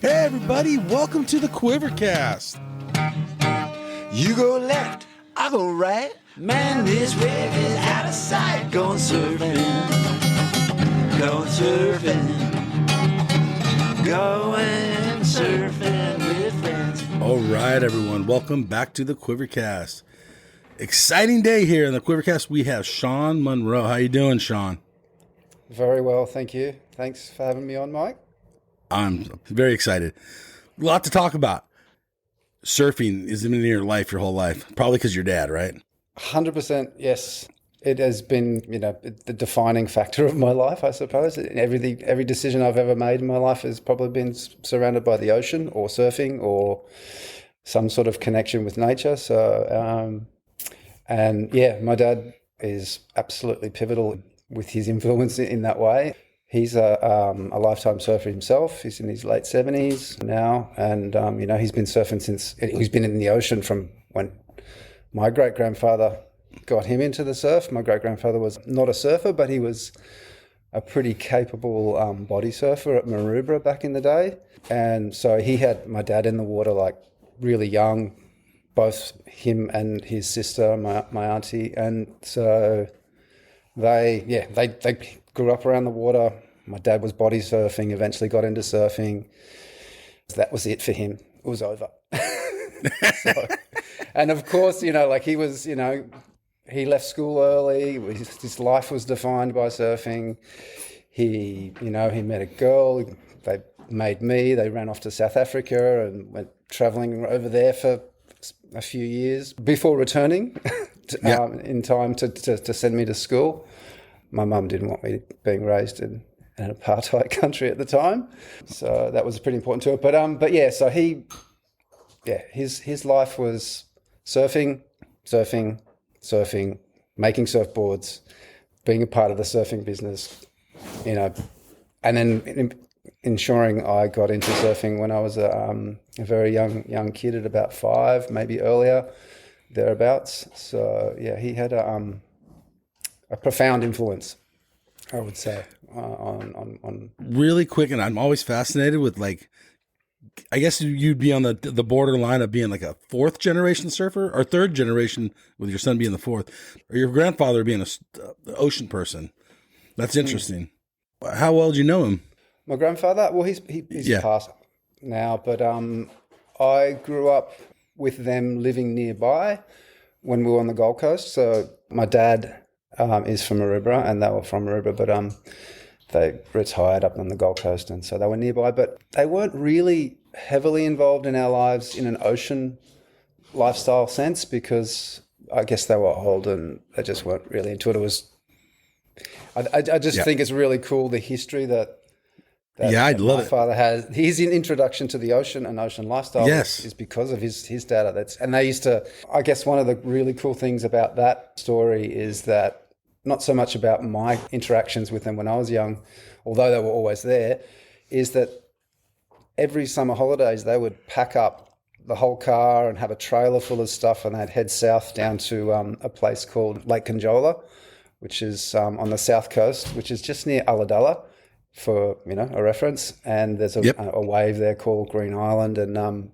Hey everybody, welcome to the QuiverCast. You go left, I go right. Man, this wave is out of sight. Going surfing, going surfing, going surfing with friends. All right, everyone, welcome back to the QuiverCast. Exciting day here in the QuiverCast. We have Shaun Munro. How you doing, Shaun? Very well, thank you. Thanks for having me on, Mike. I'm very excited. A lot to talk about. Surfing is in your life your whole life, probably because your dad, right? 100%, yes. It has been, the defining factor of my life, I suppose. Every decision I've ever made in my life has probably been surrounded by the ocean or surfing or some sort of connection with nature. So, my dad is absolutely pivotal with his influence in that way. He's a lifetime surfer himself. He's in his late 70s now. And, he's been surfing he's been in the ocean from when my great-grandfather got him into the surf. My great-grandfather was not a surfer, but he was a pretty capable body surfer at Maroubra back in the day. And so he had my dad in the water like really young, both him and his sister, my auntie. And so they grew up around the water. My dad was body surfing, eventually got into surfing. That was it for him. It was over. And of course, he was, he left school early. His life was defined by surfing. He met a girl. They made me. They ran off to South Africa and went traveling over there for a few years before returning in time to send me to school. My mum didn't want me being raised in an apartheid country at the time, so that was pretty important to her. So his life was surfing, making surfboards, being a part of the surfing business, and then ensuring I got into surfing when I was a very young kid at about 5, maybe earlier, thereabouts. So he had a profound influence, I would say, on really quick. And I'm always fascinated with, I guess you'd be on the borderline of being like a 4th generation surfer, or 3rd generation with your son being the 4th, or your grandfather being an ocean person. That's interesting. How well did you know him? My grandfather? Well, he's passed now, but I grew up with them living nearby when we were on the Gold Coast. So my dad is from Maroubra, and they were from Maroubra, but they retired up on the Gold Coast, and so they were nearby. But they weren't really heavily involved in our lives in an ocean lifestyle sense, because I guess they were old and they just weren't really into it. I just think it's really cool, the history that I'd love my father has. His introduction to the ocean and ocean lifestyle is because of his dad. And they used to, I guess one of the really cool things about that story is that not so much about my interactions with them when I was young, although they were always there, is that every summer holidays they would pack up the whole car and have a trailer full of stuff, and they'd head south down to a place called Lake Conjola, which is on the south coast, which is just near Ulladulla, for a reference. And there's a wave there called Green Island, and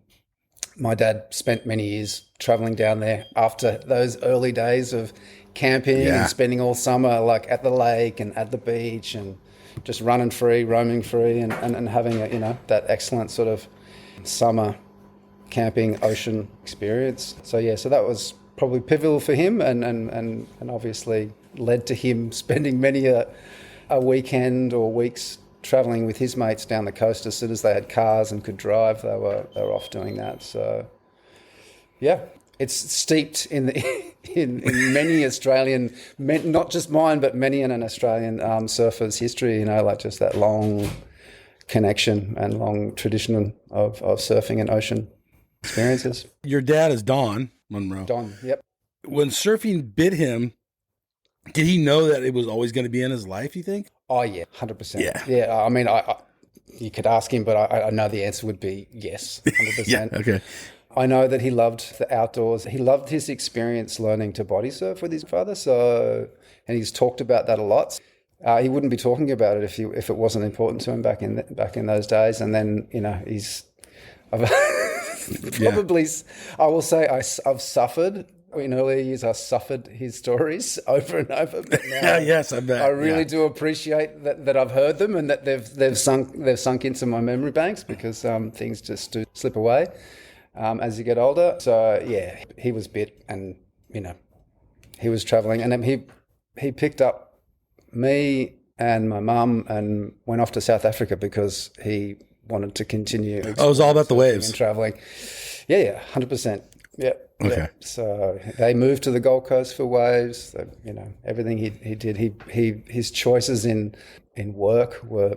my dad spent many years traveling down there after those early days of camping and spending all summer like at the lake and at the beach and just running free, roaming free, and having that excellent sort of summer camping ocean experience. So that was probably pivotal for him, and obviously led to him spending many a weekend or weeks traveling with his mates down the coast. As soon as they had cars and could drive, they were off doing that. So it's steeped in many Australian, not just mine, but many in an Australian surfer's history. Just that long connection and long tradition of surfing and ocean experiences. Your dad is Don Munro. Don, yep. When surfing bit him, did he know that it was always going to be in his life, you think? Oh, yeah, 100%. Yeah. I mean, you could ask him, but I know the answer would be yes, 100%. Yeah, okay. I know that he loved the outdoors. He loved his experience learning to body surf with his father. And he's talked about that a lot. He wouldn't be talking about it if it wasn't important to him back in those days. And then, I've probably, I will say I've suffered. In earlier years, I suffered his stories over and over. But now yes, I bet. I really do appreciate that I've heard them and that they've sunk into my memory banks, because things just do slip away as you get older. So yeah, he was bit, and he was travelling, and then he picked up me and my mum and went off to South Africa because he wanted to continue. Oh, it was all about the waves and travelling. Yeah, 100%. Yeah. Okay. Yeah. So they moved to the Gold Coast for waves. So, everything he did, his choices in work were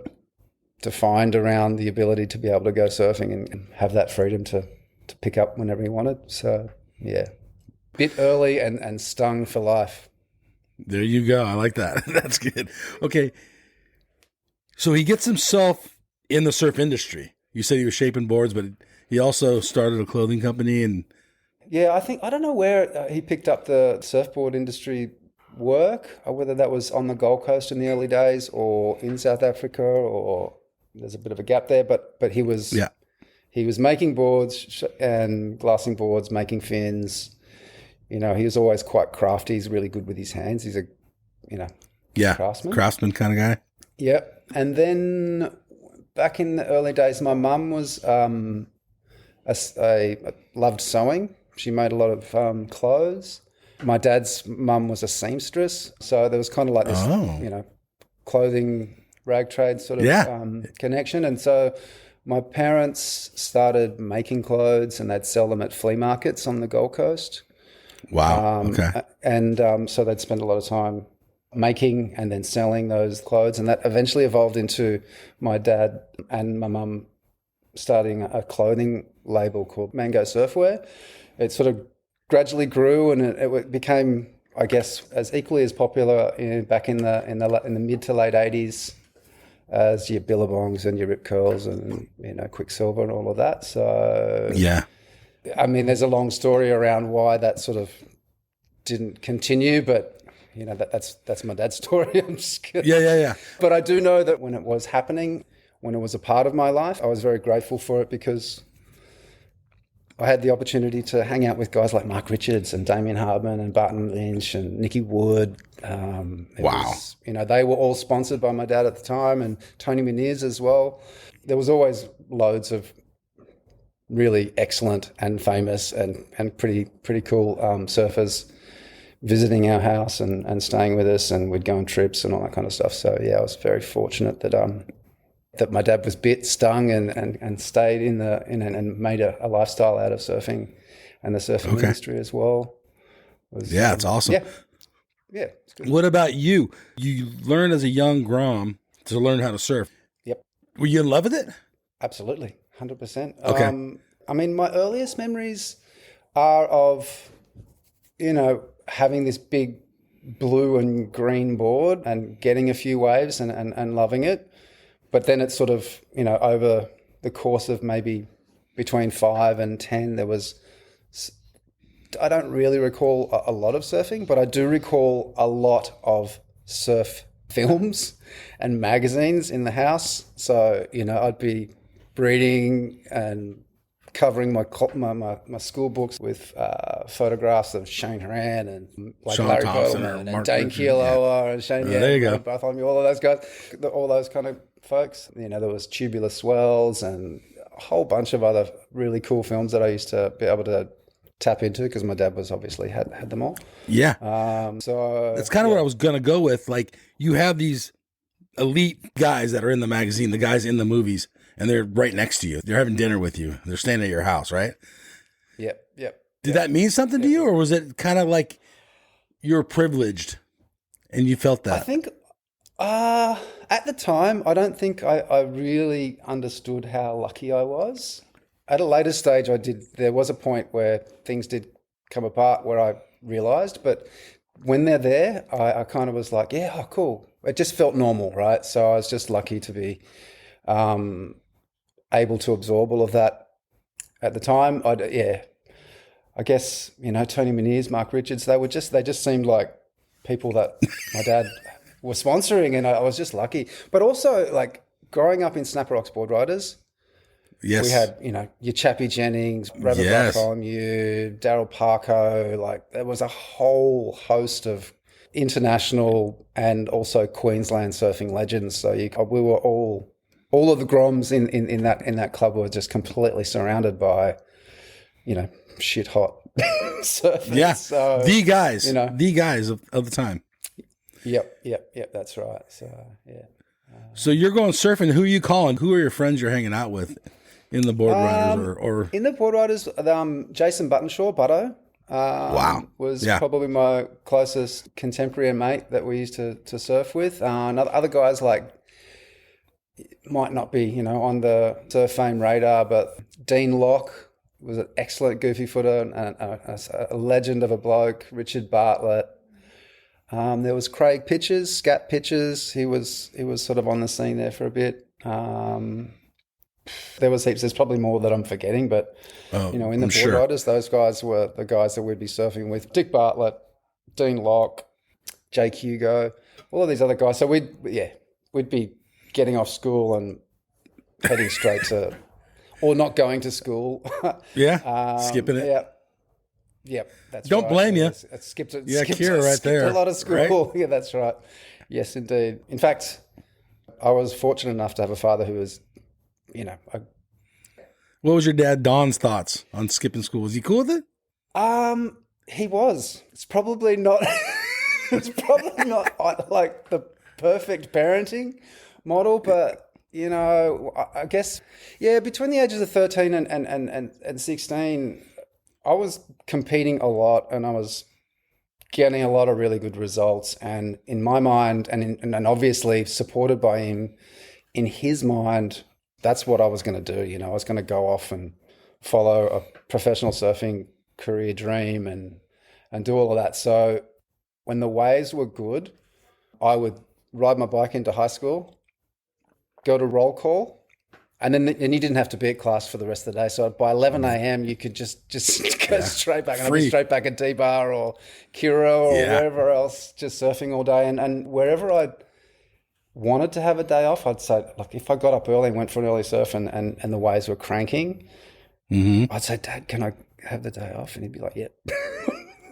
defined around the ability to be able to go surfing and have that freedom to pick up whenever he wanted. So yeah, bit early and stung for life. There you go. I like that. That's good. Okay. So he gets himself in the surf industry. You said he was shaping boards, but he also started a clothing company and. Yeah, I don't know where he picked up the surfboard industry work, or whether that was on the Gold Coast in the early days or in South Africa, or there's a bit of a gap there. But he was making boards and glassing boards, making fins. He was always quite crafty. He's really good with his hands. He's a craftsman kind of guy. Yeah, and then back in the early days, my mum was loved sewing. She made a lot of clothes. My dad's mum was a seamstress, so there was kind of like this, clothing rag trade sort of connection. And so my parents started making clothes, and they'd sell them at flea markets on the Gold Coast. Wow. Okay. And so they'd spend a lot of time making and then selling those clothes, and that eventually evolved into my dad and my mum starting a clothing label called Mango Surfwear. It sort of gradually grew, and it became, I guess, as equally as popular back in the mid to late 80s as your Billabongs and your Rip Curls and Quicksilver and all of that. So yeah, I mean, there's a long story around why that sort of didn't continue, but that's my dad's story. I'm just kidding. Yeah. But I do know that when it was happening, when it was a part of my life, I was very grateful for it, because I had the opportunity to hang out with guys like Mark Richards and Damien Hardman and Barton Lynch and Nicky Wood. Wow. They were all sponsored by my dad at the time, and Tony Meneers as well. There was always loads of really excellent and famous and pretty cool surfers visiting our house and staying with us, and we'd go on trips and all that kind of stuff. So yeah, I was very fortunate that my dad was bit, stung, and stayed and made a lifestyle out of surfing and the surfing industry as well. It's awesome. Yeah, it's good. What about you? You learned as a young Grom to learn how to surf. Yep. Were you in love with it? Absolutely, 100%. Okay. I mean, my earliest memories are of, having this big blue and green board and getting a few waves and loving it. But then it's sort of, over the course of maybe between 5 and 10, there was, I don't really recall a lot of surfing, but I do recall a lot of surf films and magazines in the house. So, I'd be reading and covering my school books with photographs of Shane Horan and Sean Larry Thompson Bowman or and Dane Kealoha and Shane. There you go. Bartholomew, all of those guys, all those kind of folks. There was Tubular Swells and a whole bunch of other really cool films that I used to be able to tap into, because my dad was obviously had them all. Yeah. So that's kind of what I was going to go with. Like, you have these elite guys that are in the magazine, the guys in the movies, and they're right next to you. They're having dinner with you. They're staying at your house, right? Yep. Did that mean something to you, or was it kind of like you're privileged and you felt that? I think at the time, I don't think I really understood how lucky I was. At a later stage, there was a point where things did come apart where I realized, but when they're there, I kind of was like, yeah, oh, cool. It just felt normal, right? So I was just lucky to be able to absorb all of that at the time. I guess, Tony Meneers, Mark Richards, they just seemed like people that my dad were sponsoring, and I was just lucky. But also, like, growing up in Snapper Rocks Board Riders, yes, we had, your Chappie Jennings, Rabbit Bartholomew, Daryl Parko. Like, there was a whole host of international and also Queensland surfing legends. So we were all of the Groms in that club were just completely surrounded by, shit hot surfers. Yeah, so, the guys, the guys of the time. Yep, that's right. So, yeah. So you're going surfing. Who are you calling? Who are your friends you're hanging out with in the board riders? Or in the board riders, Jason Buttonshaw, Butto, was probably my closest contemporary mate that we used to surf with. Other guys like might not be, on the surf fame radar, but Dean Locke was an excellent goofy footer and a legend of a bloke. Richard Bartlett. There was Craig Pitchers, Scat Pitchers. He was sort of on the scene there for a bit. There was heaps. There's probably more that I'm forgetting, but in the board riders, those guys were the guys that we'd be surfing with. Dick Bartlett, Dean Locke, Jake Hugo, all of these other guys. So we'd be getting off school and heading straight to, or not going to school. Skipping it. Yep, that's Don't right. blame you. I skipped it. Kira right there. A lot of school. Right? Yeah, that's right. Yes, indeed. In fact, I was fortunate enough to have a father who was, What was your dad Don's thoughts on skipping school? Was he cool with it? He was. It's probably not. It's probably not like the perfect parenting model, but I guess between the ages of 13 and 16. I was competing a lot and I was getting a lot of really good results. And in my mind, and obviously supported by him, in his mind, that's what I was going to do. I was going to go off and follow a professional surfing career dream and do all of that. So when the waves were good, I would ride my bike into high school, go to roll call, and then you didn't have to be at class for the rest of the day. So by 11 a.m. you could just go straight back. And I'd be straight back at D-Bar or Kira or wherever else, just surfing all day. And wherever I wanted to have a day off, I'd say, look, if I got up early and went for an early surf and the waves were cranking, I'd say, Dad, can I have the day off? And he'd be like, yep.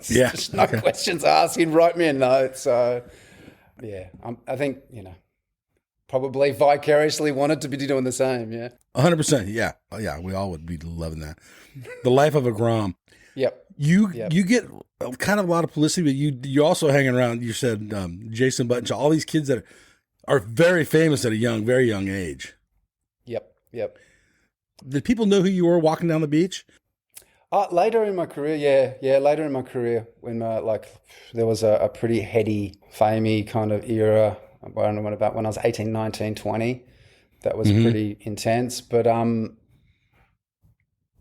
Just no questions asked. He'd write me a note. So, I think, probably vicariously wanted to be doing the same, 100%, yeah. Oh, yeah, we all would be loving that. The life of a Grom. Yep. You get kind of a lot of publicity, but you also hang around, you said Jason Button, all these kids that are very famous at a very young age. Yep. Did people know who you were walking down the beach? Later in my career, later in my career, when there was a pretty heady, famey kind of era, when I was 18, 19, 20, that was pretty intense. But and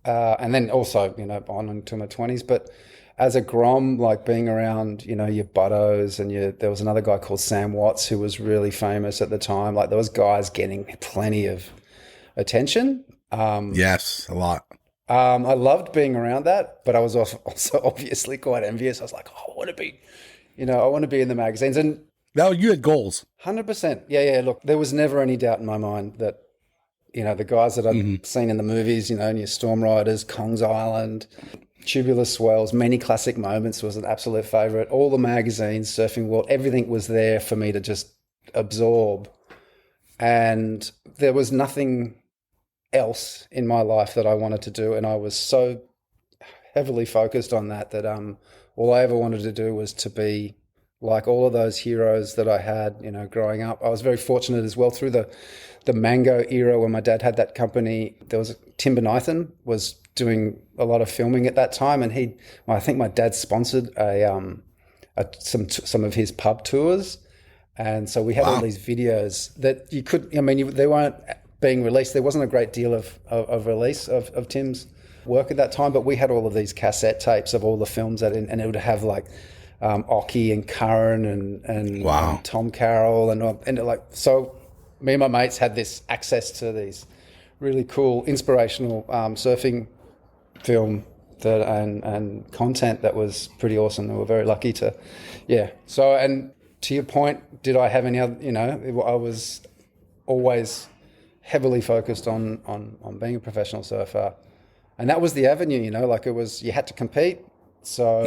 then also on into my 20s. But as a Grom, like being around your Buttos and there was another guy called Sam Watts who was really famous at the time. Like there was guys getting plenty of attention. Yes, a lot. I loved being around that, but I was also obviously quite envious. I was like, I want to be, I want to be in the magazines. And now you had goals. 100%. Yeah. Look, there was never any doubt in my mind that, the guys that I'd seen in the movies, your Storm Riders, Kong's Island, Tubular Swells, Many Classic Moments was an absolute favourite. All the magazines, Surfing World, everything was there for me to just absorb. And there was nothing else in my life that I wanted to do. And I was so heavily focused on that all I ever wanted to do was to be like all of those heroes that I had, growing up. I was very fortunate as well through the Mango era when my dad had that company. There was Tim Benithan was doing a lot of filming at that time, and I think my dad sponsored some of his pub tours, and so we had all these videos that you could. They weren't being released. There wasn't a great deal of release of Tim's work at that time, but we had all of these cassette tapes of all the films and it would have like Ockie and Curran and Tom Carroll and like, so me and my mates had this access to these really cool inspirational surfing film and content that was pretty awesome. And we were very lucky to, So, and to your point, did I have any other, I was always heavily focused on being a professional surfer. And that was the avenue, you had to compete. So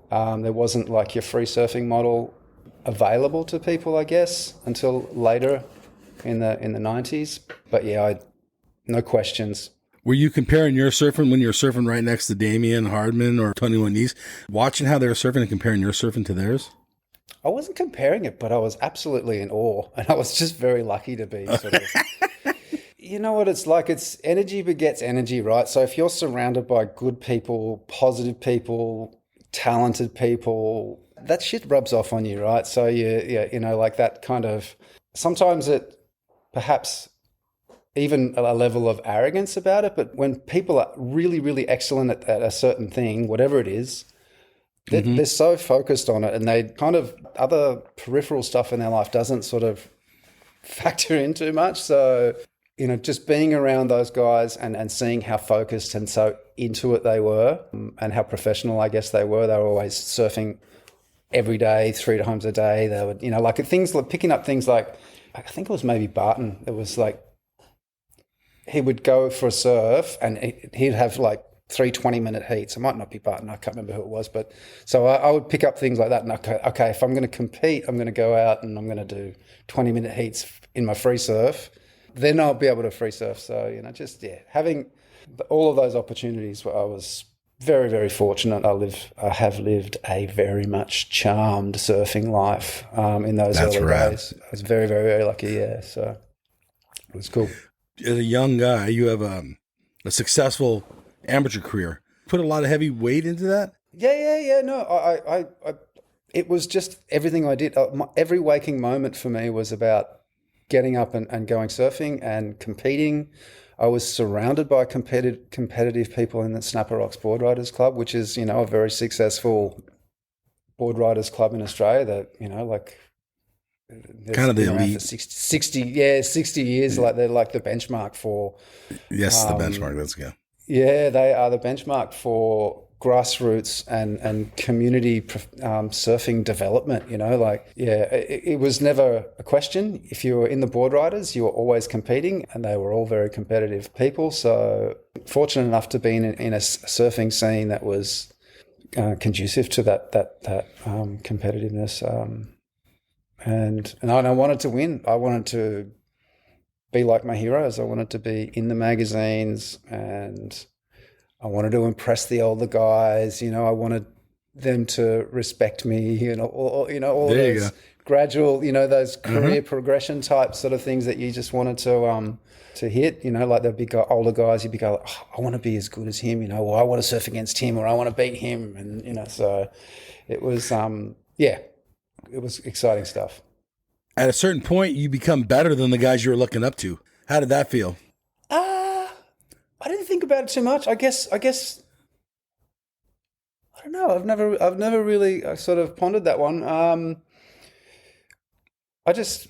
there wasn't like your free surfing model available to people, I guess, until later in the 90s. But yeah, no questions. Were you comparing your surfing when you were surfing right next to Damien Hardman or 21 East, watching how they were surfing and comparing your surfing to theirs? I wasn't comparing it, but I was absolutely in awe. And I was just very lucky to be sort of... You know what it's like? It's energy begets energy, right? So if you're surrounded by good people, positive people, talented people, that shit rubs off on you, right? So like that kind of... Sometimes it perhaps... even a level of arrogance about it, but when people are really, really excellent at a certain thing, whatever it is, they're so focused on it, and they kind of, other peripheral stuff in their life doesn't sort of factor in too much. So, just being around those guys and seeing how focused and so into it they were, and how professional, I guess, they were always surfing every day, 3 times a day. They would, like things like picking up things like, I think it was maybe Barton. It was like, he would go for a surf and he'd have like 3 20-minute heats. It might not be Barton. I can't remember who it was. But so I would pick up things like that. And okay, if I'm going to compete, I'm going to go out and I'm going to do 20-minute heats in my free surf. Then I'll be able to free surf. So, having all of those opportunities, I was very, very fortunate. I have lived a very much charmed surfing life in those early days. I was very, very, very lucky. Yeah. So it was cool. As a young guy, you have a successful amateur career. Put a lot of heavy weight into that? Yeah. No, I it was just everything I did. Every waking moment for me was about getting up and going surfing and competing. I was surrounded by competitive people in the Snapper Rocks Board Riders Club, which is, a very successful board riders club in Australia that, like... kind of the elite. 60 years, like they're like the benchmark for... Yes, the benchmark, let's go. Yeah, they are the benchmark for grassroots and community surfing development, it was never a question. If you were in the board riders, you were always competing, and they were all very competitive people. So fortunate enough to be in a surfing scene that was conducive to that competitiveness. And I wanted to win. I wanted to be like my heroes. I wanted to be in the magazines, and I wanted to impress the older guys. I wanted them to respect me. All those gradual, those career progression type sort of things that you just wanted to hit. Like there'd be older guys. You'd be going, oh, I want to be as good as him. Or I want to surf against him, or I want to beat him. And so it was, it was exciting stuff. At a certain point, you become better than the guys you were looking up to. How did that feel? I didn't think about it too much. I guess I don't know. I've never really sort of pondered that one. I just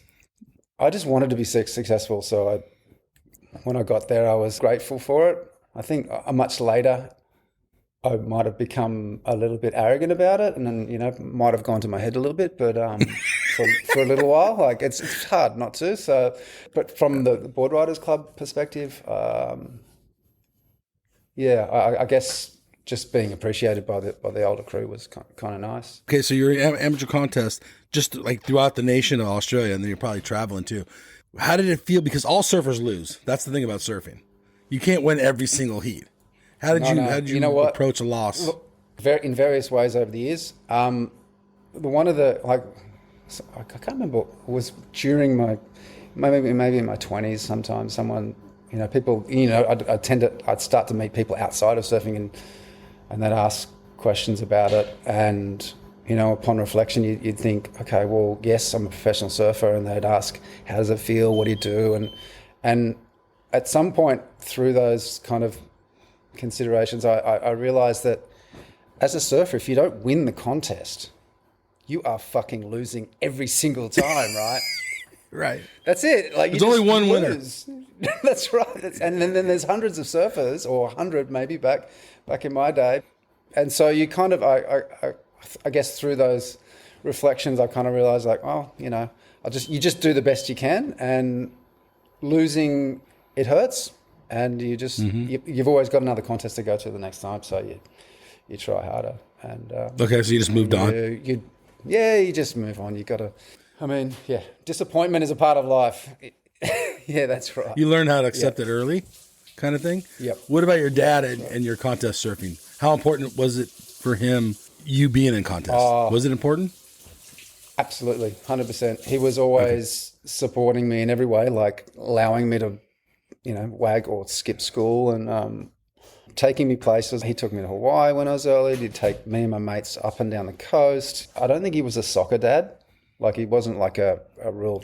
wanted to be successful. So when I got there, I was grateful for it. I think much later, I might have become a little bit arrogant about it, and then might have gone to my head a little bit. But for a little while, like it's hard not to. So, but from the Board Riders Club perspective, I guess just being appreciated by the older crew was kind of nice. Okay, so you're in amateur contest just like throughout the nation of Australia, and then you're probably traveling too. How did it feel? Because all surfers lose. That's the thing about surfing. You can't win every single heat. How did you approach a loss? Look, in various ways over the years. One of the I can't remember. It was during my maybe in my 20s. Sometimes someone. People, I'd start to meet people outside of surfing and they'd ask questions about it. And, upon reflection, you'd think, okay, well, yes, I'm a professional surfer. And they'd ask, how does it feel? What do you do? And at some point through those kind of considerations, I realized that as a surfer, if you don't win the contest, you are fucking losing every single time, right? Right. That's it. Like there's only one winner. That's right. And then there's hundreds of surfers, or 100 maybe back in my day. And so you kind of, I guess through those reflections, I kind of realized like, oh, you just do the best you can, and losing, it hurts, and you just you've always got another contest to go to the next time, so you try harder. And okay, so you just moved on. You just move on. You got to. I mean, disappointment is a part of life. Yeah, that's right. You learn how to accept it early, kind of thing. Yep. What about your dad and your contest surfing? How important was it for him, you being in contest? Was it important? Absolutely, 100%. He was always supporting me in every way, like allowing me to, wag or skip school, and taking me places. He took me to Hawaii when I was early. He'd take me and my mates up and down the coast. I don't think he was a soccer dad. Like, he wasn't like a real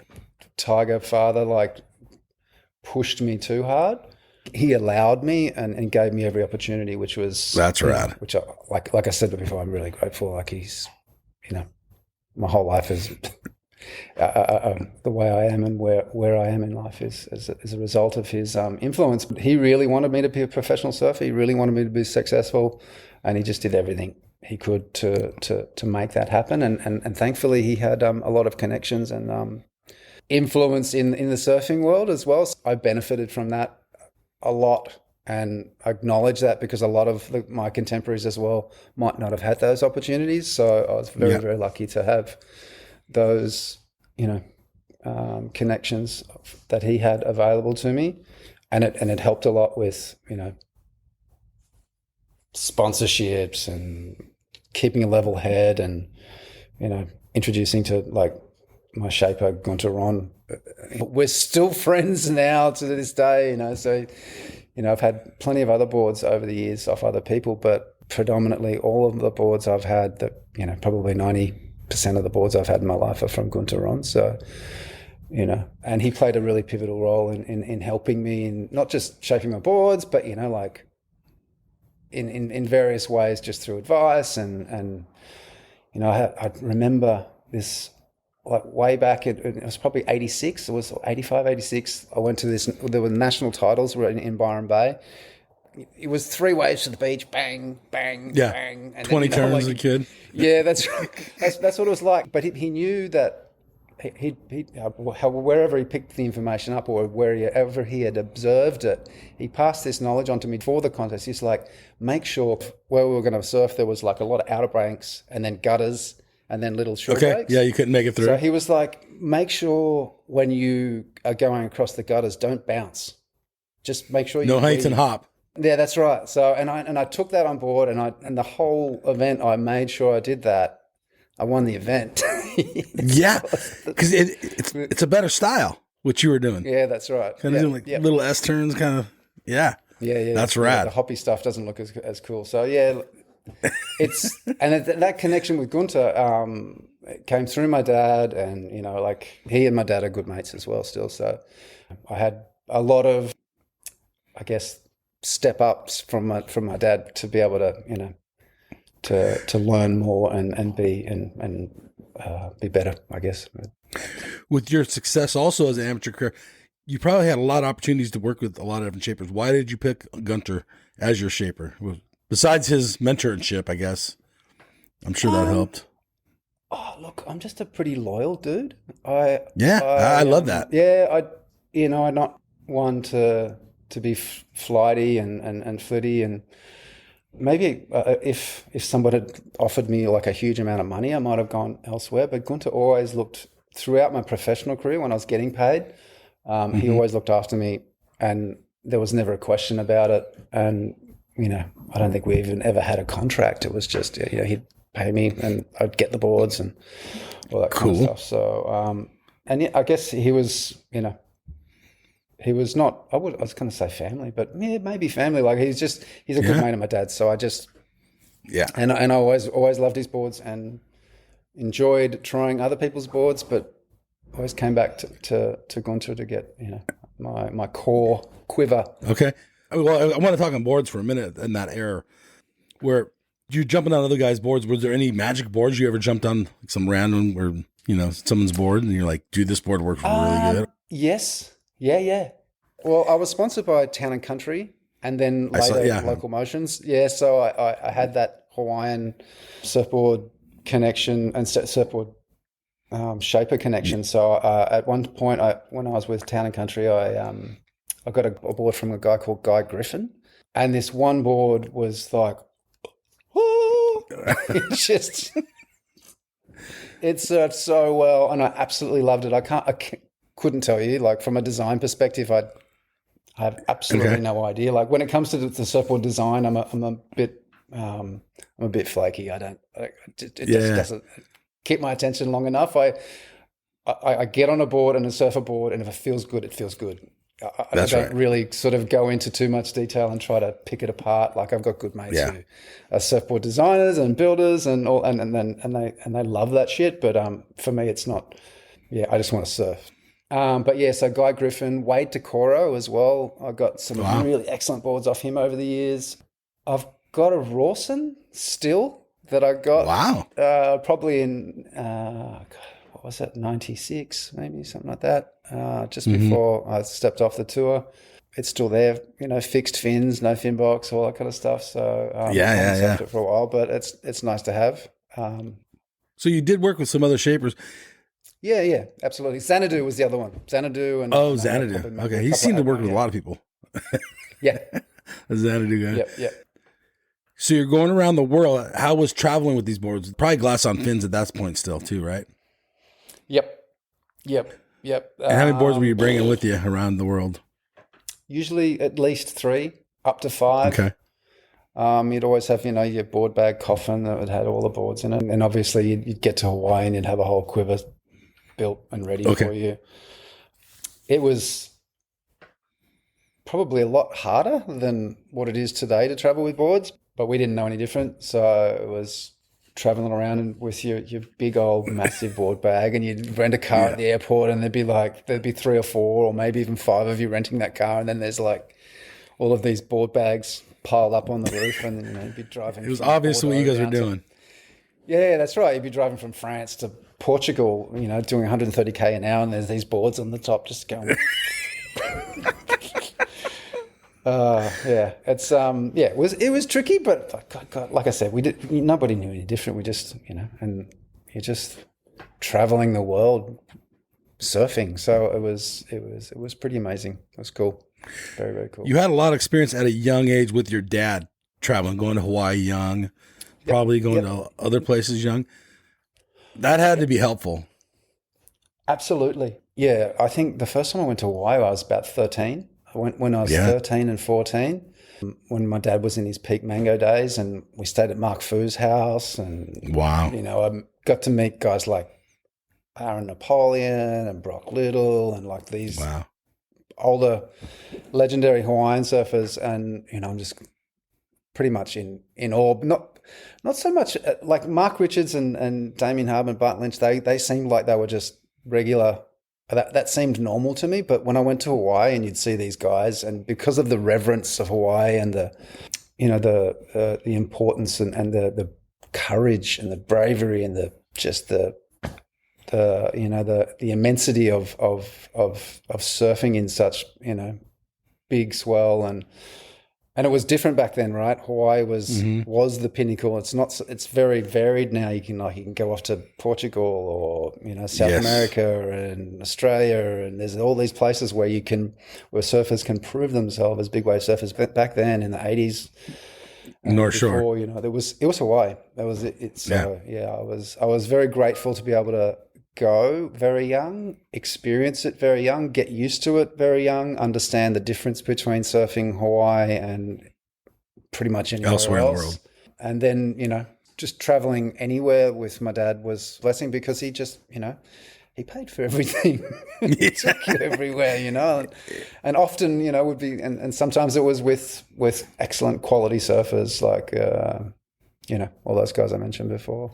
tiger father, like pushed me too hard. He allowed me and gave me every opportunity, which was... That's rad. Which, like I said before, I'm really grateful. Like, he's, my whole life is... the way I am and where I am in life is as a result of his influence. He really wanted me to be a professional surfer. He really wanted me to be successful, and he just did everything he could to make that happen. And thankfully, he had a lot of connections and influence in the surfing world as well. So I benefited from that a lot, and acknowledge that, because a lot of my contemporaries as well might not have had those opportunities. So I was very, very lucky to have those, connections that he had available to me, and it helped a lot with, sponsorships and keeping a level head, and, introducing to like my shaper Gunter Ron. We're still friends now to this day, so, I've had plenty of other boards over the years off other people, but predominantly all of the boards I've had, that, probably 90% of the boards I've had in my life are from Gunter Ron. So, and he played a really pivotal role in helping me in not just shaping my boards, but, like in various ways, just through advice. And I remember this, like way back, it was probably 86, it was 85, 86. I went to this, there were national titles in Byron Bay. It was 3 waves to the beach, bang, bang, bang. And 20 turns as a kid. Yeah, that's right. That's what it was like. But he knew that he wherever he picked the information up, or wherever he had observed it, he passed this knowledge on to me for the contest. He's like, make sure where we were going to surf, there was like a lot of outer banks, and then gutters, and then little short breaks. Yeah, you couldn't make it through. So he was like, make sure when you are going across the gutters, don't bounce. Just make sure you... No heights and hop. Yeah, that's right. So, and I took that on board, and the whole event, I made sure I did that. I won the event. Yeah, because it's a better style, what you were doing. Yeah, that's right. Kind of doing like little S turns, kind of. Yeah. Yeah. That's rad. The hoppy stuff doesn't look as cool. So yeah, it's and that connection with Gunter came through my dad, and like he and my dad are good mates as well still. So I had a lot of, I guess, step ups from my dad to be able to to learn more and be better, I guess. With your success also as an amateur career, you probably had a lot of opportunities to work with a lot of different shapers. Why did you pick Gunter as your shaper? Besides his mentorship, I guess. I'm sure that helped. Oh, look, I'm just a pretty loyal dude. I love that. Yeah, I'm not one to be flighty and flitty, and maybe if somebody had offered me like a huge amount of money, I might have gone elsewhere. But Gunter always looked, throughout my professional career when I was getting paid, he always looked after me, and there was never a question about it. And I don't think we even ever had a contract. It was just he'd pay me and I'd get the boards and all that kind of stuff. So and I guess he was he was not, I was going to say family, but maybe family. Like he's a good mate of my dad's. So I just, and I always loved his boards and enjoyed trying other people's boards, but always came back to Gunter to get, my core quiver. Okay. Well, I want to talk on boards for a minute in that era where you jumping on other guys' boards. Was there any magic boards you ever jumped on, like some random where, someone's board and you're like, dude, this board works really good? Yes. Yeah. Well, I was sponsored by Town and Country, and then later Local Motions. Yeah, so I had that Hawaiian surfboard connection and surfboard shaper connection. So at one point, when I was with Town and Country, I got a board from a guy called Guy Griffin, and this one board was like, it served so well, and I absolutely loved it. I couldn't tell you, like from a design perspective, I have absolutely no idea. Like when it comes to the surfboard design, I'm a bit flaky. It just doesn't keep my attention long enough. I get on a board and a surfer board, and if it feels good, it feels good. I don't really sort of go into too much detail and try to pick it apart. Like I've got good mates who are surfboard designers and builders and all, and they love that shit. But for me, it's not. Yeah, I just want to surf. So Guy Griffin, Wade Tecoro as well. I got some really excellent boards off him over the years. I've got a Rawson still that I got. Probably in what was it, 96, maybe something like that. Just before I stepped off the tour. It's still there, fixed fins, no fin box, all that kind of stuff. So I haven't surfed it for a while, but it's nice to have. So you did work with some other shapers. Yeah, absolutely. Xanadu was the other one. Xanadu and Xanadu. Okay, he seemed to work with a lot of people. Yeah, a Xanadu guy. Yeah. So you're going around the world. How was traveling with these boards? Probably glass on fins at that point still, too, right? Yep. And how many boards were you bringing with you around the world? Usually at least 3, up to 5. Okay. You'd always have, your board bag coffin that had all the boards in it. And obviously you'd get to Hawaii and you'd have a whole quiver built and ready for you. It was probably a lot harder than what it is today to travel with boards, but we didn't know any different. So it was traveling around with your big old massive board bag, and you'd rent a car at the airport, and there'd be 3 or 4 or maybe even 5 of you renting that car, and then there's like all of these board bags piled up on the roof, and you'd be driving. It was obvious what you guys were doing. Yeah, that's right. You'd be driving from France to Portugal, doing 130k an hour, and there's these boards on the top just going. It was tricky, but God, like I said, nobody knew any different. We just, and you're just traveling the world surfing. So it was pretty amazing. It was cool. Very, very cool. You had a lot of experience at a young age with your dad traveling, going to Hawaii young, probably going to other places young. That had to be helpful. Absolutely. Yeah. I think the first time I went to Hawaii, I was about 13. When I was 13 and 14, when my dad was in his peak mango days, and we stayed at Mark Fu's house, and I got to meet guys like Aaron Napoleon and Brock Little and like these older legendary Hawaiian surfers, and I'm just pretty much in awe. Not so much like Mark Richards and Damien Hardman, Bart Lynch. They seemed like they were just regular. That seemed normal to me, but when I went to Hawaii and you'd see these guys, and because of the reverence of Hawaii and the importance and the courage and the bravery and the immensity of surfing in such big swell, and it was different back then, right? Hawaii was the pinnacle. It's very varied now. You can go off to Portugal or South America and Australia, and there's all these places where surfers can prove themselves as big wave surfers. But back then in the 80s, North Shore, it was Hawaii. That was it. So I was very grateful to be able to go very young, experience it very young, get used to it very young, understand the difference between surfing Hawaii and pretty much anywhere elsewhere else. In the world. And then, just traveling anywhere with my dad was a blessing, because he just, he paid for everything. He took you everywhere, and often, would be, and sometimes it was with excellent quality surfers like, all those guys I mentioned before.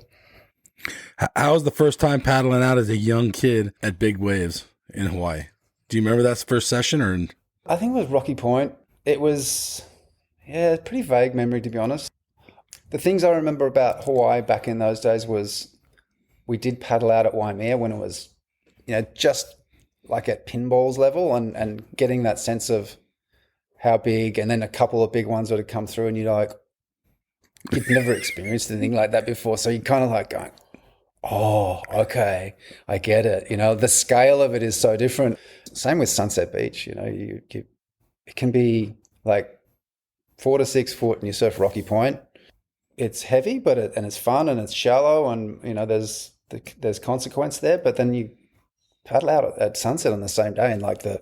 How was the first time paddling out as a young kid at big waves in Hawaii? Do you remember that first session? Or I think it was Rocky Point. It was, pretty vague memory, to be honest. The things I remember about Hawaii back in those days was we did paddle out at Waimea when it was, just like at pinballs level, and getting that sense of how big, and then a couple of big ones would have come through, and you'd never experienced anything like that before. So you're kind of like going, oh, okay, I get it. You know, the scale of it is so different. Same with Sunset Beach. You know, it can be like 4 to 6 foot, and you surf Rocky Point. It's heavy, but it's fun and it's shallow, and you know there's consequence there. But then you paddle out at sunset on the same day, and like the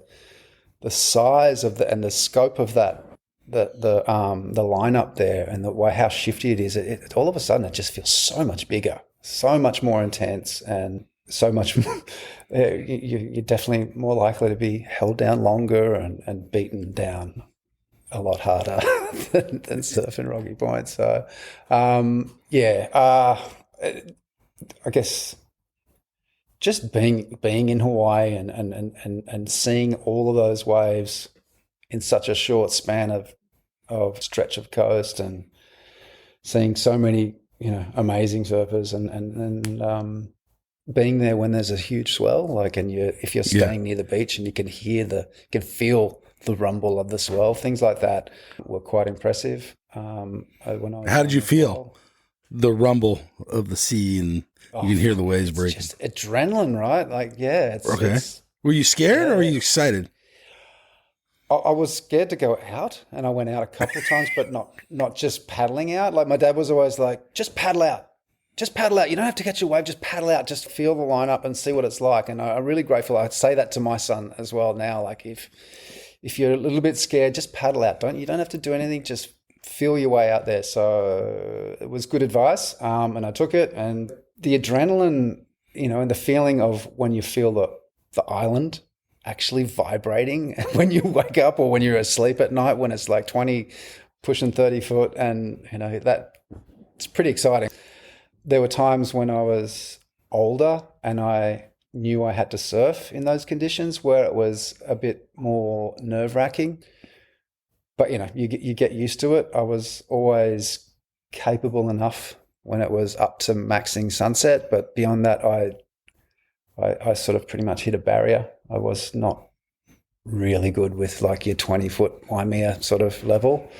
size of and the scope of that, the lineup there, and the way how shifty it is, it all of a sudden it just feels so much bigger, so much more intense, and so much more, you're definitely more likely to be held down longer and beaten down a lot harder than surfing Rocky Point. So, I guess just being in Hawaii and seeing all of those waves in such a short span of stretch of coast, and seeing so many, you know, amazing surfers, and being there when there's a huge swell, like, and if you're staying near the beach and you can feel the rumble of the swell, things like that were quite impressive. How did you feel the rumble of the sea, and you can hear the waves breaking? Just adrenaline, right? Like, yeah. Were you scared or were you excited? I was scared to go out, and I went out a couple of times, but not just paddling out. Like, my dad was always like, just paddle out. Just paddle out. You don't have to catch a wave. Just paddle out. Just feel the lineup and see what it's like. And I'm really grateful. I'd say that to my son as well now. Like, if you're a little bit scared, just paddle out. You don't have to do anything. Just feel your way out there. So it was good advice, and I took it. And the adrenaline, you know, and the feeling of when you feel the island actually vibrating when you wake up, or when you're asleep at night, when it's like 20, pushing 30 foot, and you know that it's pretty exciting. There were times when I was older and I knew I had to surf in those conditions where it was a bit more nerve-wracking. But, you know, you get used to it. I was always capable enough when it was up to maxing sunset. But beyond that, I sort of pretty much hit a barrier. I was not really good with like your 20-foot Waimea sort of level,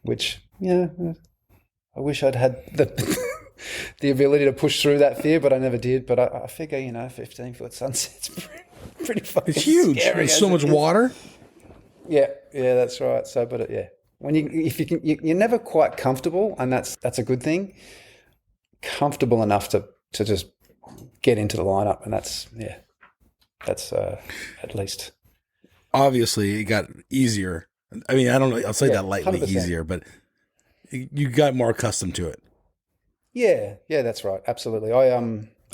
which, yeah, I wish I'd had the ability to push through that fear, but I never did. But I figure, you know, 15-foot sunset's pretty fucking It's huge. scary. There's so much water. Yeah, that's right. So, but when you're never quite comfortable, and that's a good thing. Comfortable enough to just get into the lineup, and that's at least. Obviously, it got easier. I mean, I don't know. I'll say that lightly, 100%. Easier, but you got more accustomed to it. Yeah, that's right. Absolutely. I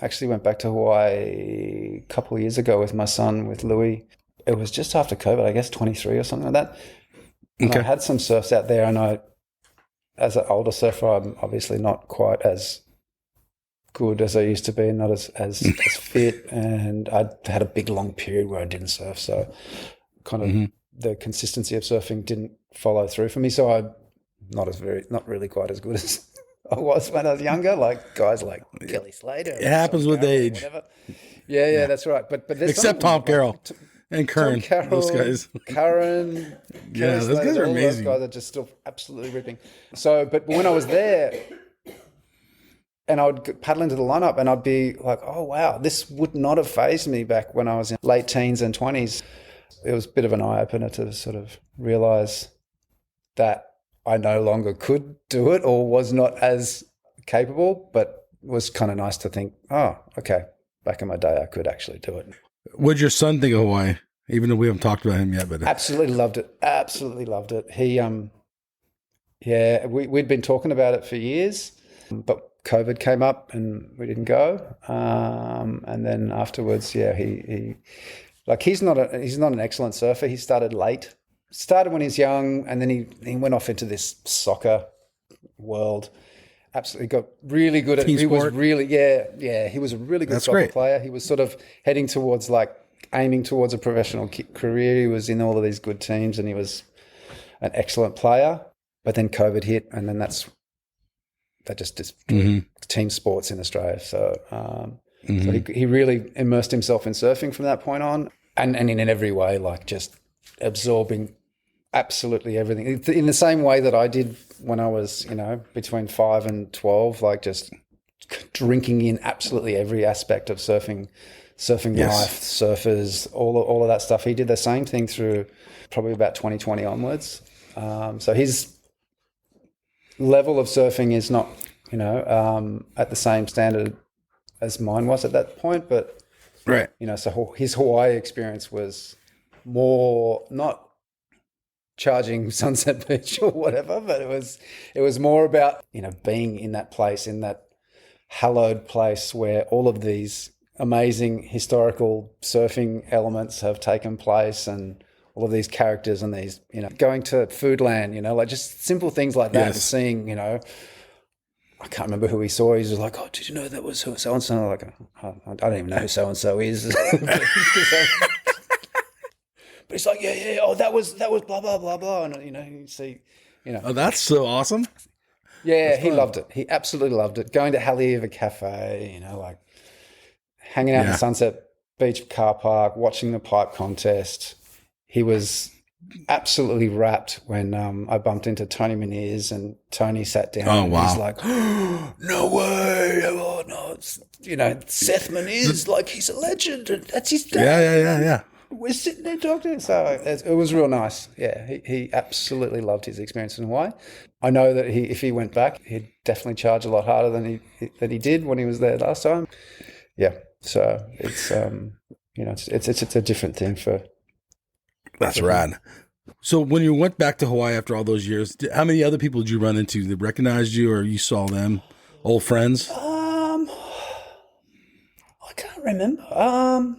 actually went back to Hawaii a couple of years ago with my son, with Louis. It was just after COVID, I guess 23 or something like that. And I had some surfs out there, and as an older surfer, I'm obviously not quite as good as I used to be, and not as fit. And I'd had a big long period where I didn't surf, so kind of the consistency of surfing didn't follow through for me. So I'm not really quite as good as I was when I was younger, like guys like Kelly Slater. It happens with age. Yeah, that's right. But there's except Tom Carroll and Curran. Those guys. Curran. Yeah, those guys are amazing. Those guys are just still absolutely ripping. So, but when I was there, and I would paddle into the lineup, and I'd be like, oh wow, this would not have fazed me back when I was in late teens and 20s. It was a bit of an eye opener to sort of realize that I no longer could do it, or was not as capable, but it was kind of nice to think, oh, okay, back in my day, I could actually do it. What'd your son think of Hawaii? Even though we haven't talked about him yet, but absolutely loved it. Absolutely loved it. He, we'd been talking about it for years, but COVID came up and we didn't go. And then afterwards, he's not an excellent surfer. He started late. Started when he's young, and then he went off into this soccer world. Absolutely got really good at it. He was really, he was a really good soccer player. He was sort of heading towards aiming towards a professional career. He was in all of these good teams, and he was an excellent player. But then COVID hit, and then that just destroyed team sports in Australia. So, so he really immersed himself in surfing from that point on, and in every way, like just absorbing absolutely everything in the same way that I did when I was, between 5 and 12, like just drinking in absolutely every aspect of surfing life, surfers, all of that stuff. He did the same thing through probably about 2020 onwards. So his level of surfing is not, at the same standard as mine was at that point, but right. So his Hawaii experience was more not charging Sunset Beach or whatever, but it was more about, being in that place, in that hallowed place where all of these amazing historical surfing elements have taken place, and all of these characters and these, going to Foodland, like just simple things like that. And seeing, I can't remember who he saw. He's just like, oh, did you know that was so-and-so? I'm like, oh, I don't even know who so-and-so is. But he's like, yeah, oh, that was blah, blah, blah, blah. And, you see, Oh, that's so awesome. Yeah, he loved it. He absolutely loved it. Going to Haleiwa Cafe, like hanging out in the Sunset Beach car park, watching the pipe contest. He was absolutely rapt when I bumped into Tony Meniers and Tony sat down. Oh, wow. And he's like, oh, no way. Oh, no. It's, Seth Meniers, like, he's a legend. And that's his dad. Yeah. We're sitting there talking. So it was real nice. Yeah, he absolutely loved his experience in Hawaii. I know that if he went back, he'd definitely charge a lot harder than he did when he was there last time. Yeah, so it's it's a different thing for. That's rad. So when you went back to Hawaii after all those years, how many other people did you run into that recognized you, or you saw them, old friends? I can't remember.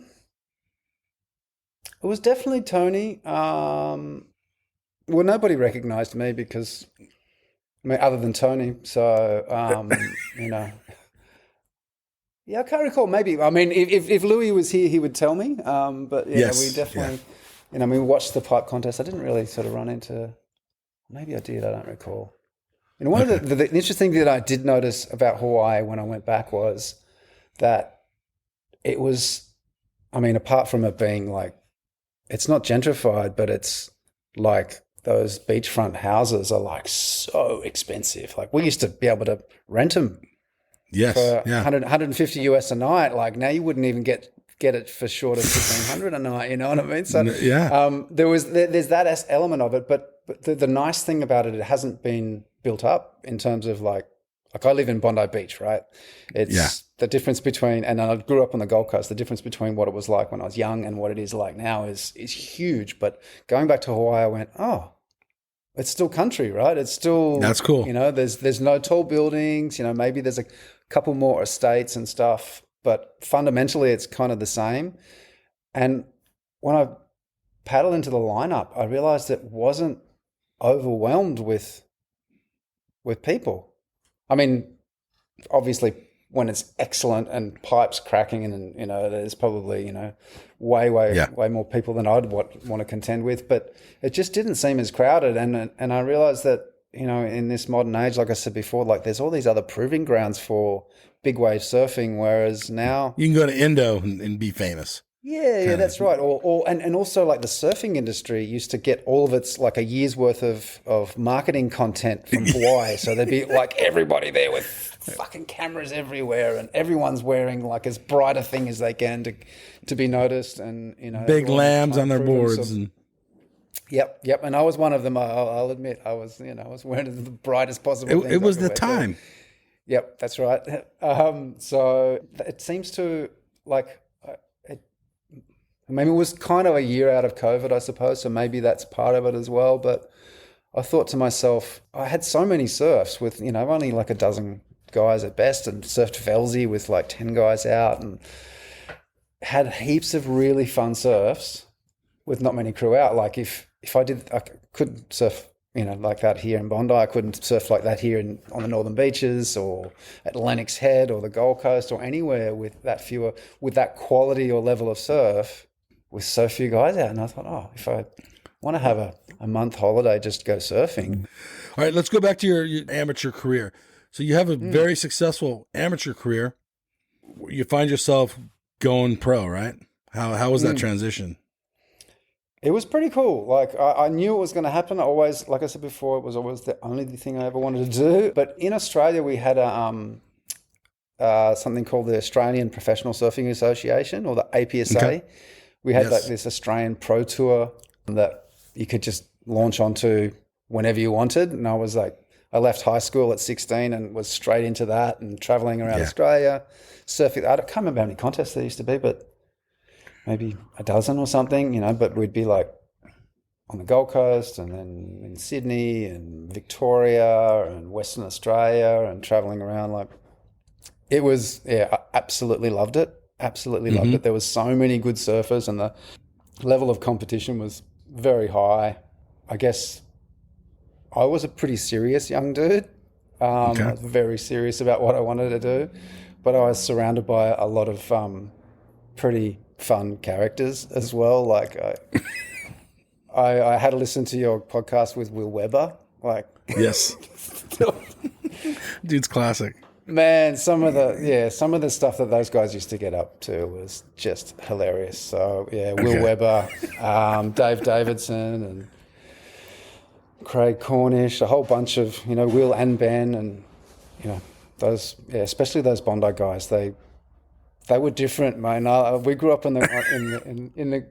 It was definitely Tony. Well, nobody recognized me because, other than Tony. So, yeah, I can't recall. Maybe, if Louis was here, he would tell me. But yeah, we definitely, we watched the pipe contest. I didn't really sort of run into, maybe I did, I don't recall. One of the interesting thing that I did notice about Hawaii when I went back was that it was, apart from it being like, it's not gentrified, but it's like those beachfront houses are like so expensive. Like we used to be able to rent them for 150 US a night. Like now you wouldn't even get it for short of 1,500 a night. You know what I mean? So there's that element of it, but the nice thing about it, it hasn't been built up in terms of like I live in Bondi Beach, right? It's the difference between, and I grew up on the Gold Coast, the difference between what it was like when I was young and what it is like now is huge. But going back to Hawaii, I went, oh, it's still country, right? It's still, that's cool. There's no tall buildings, maybe there's a couple more estates and stuff, but fundamentally it's kind of the same. And when I paddled into the lineup, I realized it wasn't overwhelmed with people. Obviously when it's excellent and pipes cracking and, there's probably, way more people than I'd want to contend with, but it just didn't seem as crowded. And I realized that, in this modern age, like I said before, like there's all these other proving grounds for big wave surfing, whereas now you can go to Indo and be famous. Yeah, that's right. And also like the surfing industry used to get all of its like a year's worth of marketing content from Hawaii. So there'd be like everybody there with fucking cameras everywhere and everyone's wearing like as bright a thing as they can to be noticed and, big lambs on their boards. Yep. And I was one of them. I'll admit I was wearing the brightest possible things. It was the time. Yep, that's right. So it seems to like, it was kind of a year out of COVID, I suppose, so maybe that's part of it as well. But I thought to myself, I had so many surfs with, only like a dozen guys at best, and surfed Velzy with like 10 guys out, and had heaps of really fun surfs with not many crew out. Like if I couldn't surf, like that here in Bondi. I couldn't surf like that here on the Northern Beaches or at Lennox Head or the Gold Coast or anywhere with that quality or level of surf with so few guys out. And I thought, if I want to have a month holiday, just go surfing. All right, let's go back to your amateur career. So you have a very successful amateur career. You find yourself going pro, right? How was that transition? It was pretty cool. Like I knew it was going to happen. I always, like I said before, it was always the only thing I ever wanted to do. But in Australia, we had something called the Australian Professional Surfing Association, or the APSA. Okay. We had like this Australian Pro Tour that you could just launch onto whenever you wanted. And I left high school at 16 and was straight into that and traveling around Australia, surfing. I can't remember how many contests there used to be, but maybe a dozen or something, but we'd be like on the Gold Coast and then in Sydney and Victoria and Western Australia and traveling around. Like, it was, I absolutely loved it. Absolutely loved it. There was so many good surfers and the level of competition was very high. I guess I was a pretty serious young dude. I was very serious about what I wanted to do, but I was surrounded by a lot of pretty fun characters as well. Like I had to listen to your podcast with Will Webber. Like, yes, dude's classic. Man, some of the stuff that those guys used to get up to was just hilarious. So Will Webber, Dave Davidson, and Craig Cornish, a whole bunch of Will and Ben, and those especially those Bondi guys. They were different, man. We grew up in the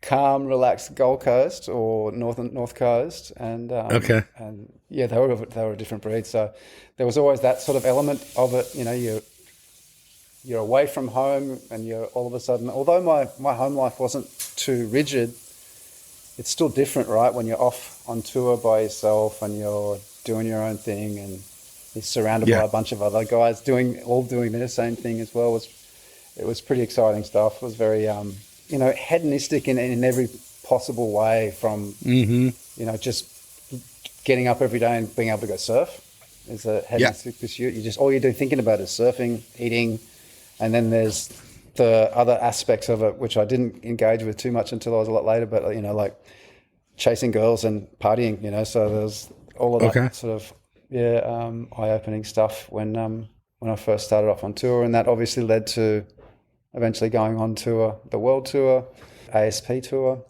calm, relaxed Gold Coast or North Coast, and they were a different breed. So there was always that sort of element of it. You're away from home, and you're all of a sudden. Although my home life wasn't too rigid, it's still different, right? When you're off on tour by yourself and you're doing your own thing, and you're surrounded by a bunch of other guys doing their same thing as well. It was pretty exciting stuff. It was very hedonistic in every possible way, from just getting up every day and being able to go surf is a hedonistic pursuit. All you're thinking about is surfing, eating, and then there's the other aspects of it, which I didn't engage with too much until I was a lot later, but like chasing girls and partying, so there's all of that sort of eye-opening stuff when I first started off on tour, and that obviously led to eventually going on tour, the World Tour, ASP Tour.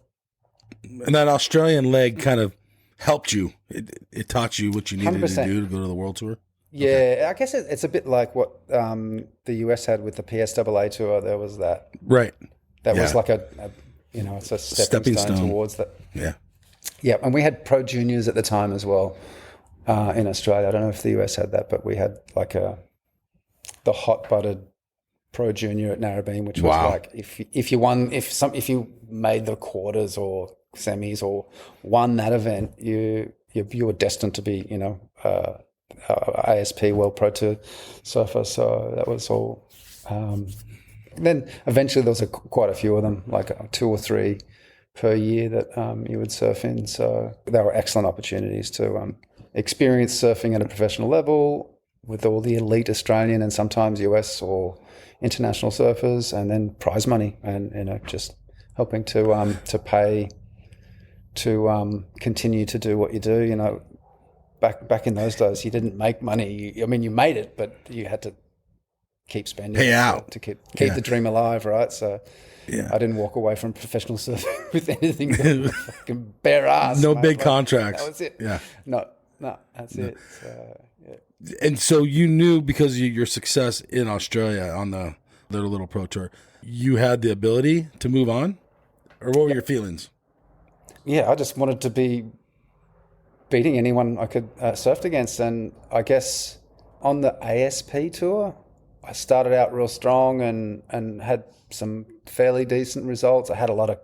And that Australian leg kind of helped you. It taught you what you needed 100%. To do to go to the World Tour? Yeah, I guess it's a bit like what the US had with the PSAA Tour. There was that. Right. That was like it's a stepping stone towards that. Yeah. Yeah, and we had pro juniors at the time as well in Australia. I don't know if the US had that, but we had like the hot buttered pro junior at Narrabeen, which was like if you made the quarters or semis or won that event, you were destined to be ASP World Pro Tour surfer. So that was all. Then eventually there was quite a few of them, like 2 or 3 per year that you would surf in. So they were excellent opportunities to experience surfing at a professional level with all the elite Australian and sometimes US or international surfers, and then prize money, and just helping to pay to continue to do what you do. Back in those days, you didn't make money. You made it, but you had to keep spending, pay out to keep the dream alive, right? So I didn't walk away from professional surfing with anything but fucking bare ass. No big contracts. That was it. Yeah. No, that's it. So, And so you knew, because of your success in Australia on the little pro tour, you had the ability to move on, or what were your feelings? Yeah, I just wanted to be beating anyone I could surf against, and I guess on the ASP tour, I started out real strong and had some fairly decent results. I had a lot of,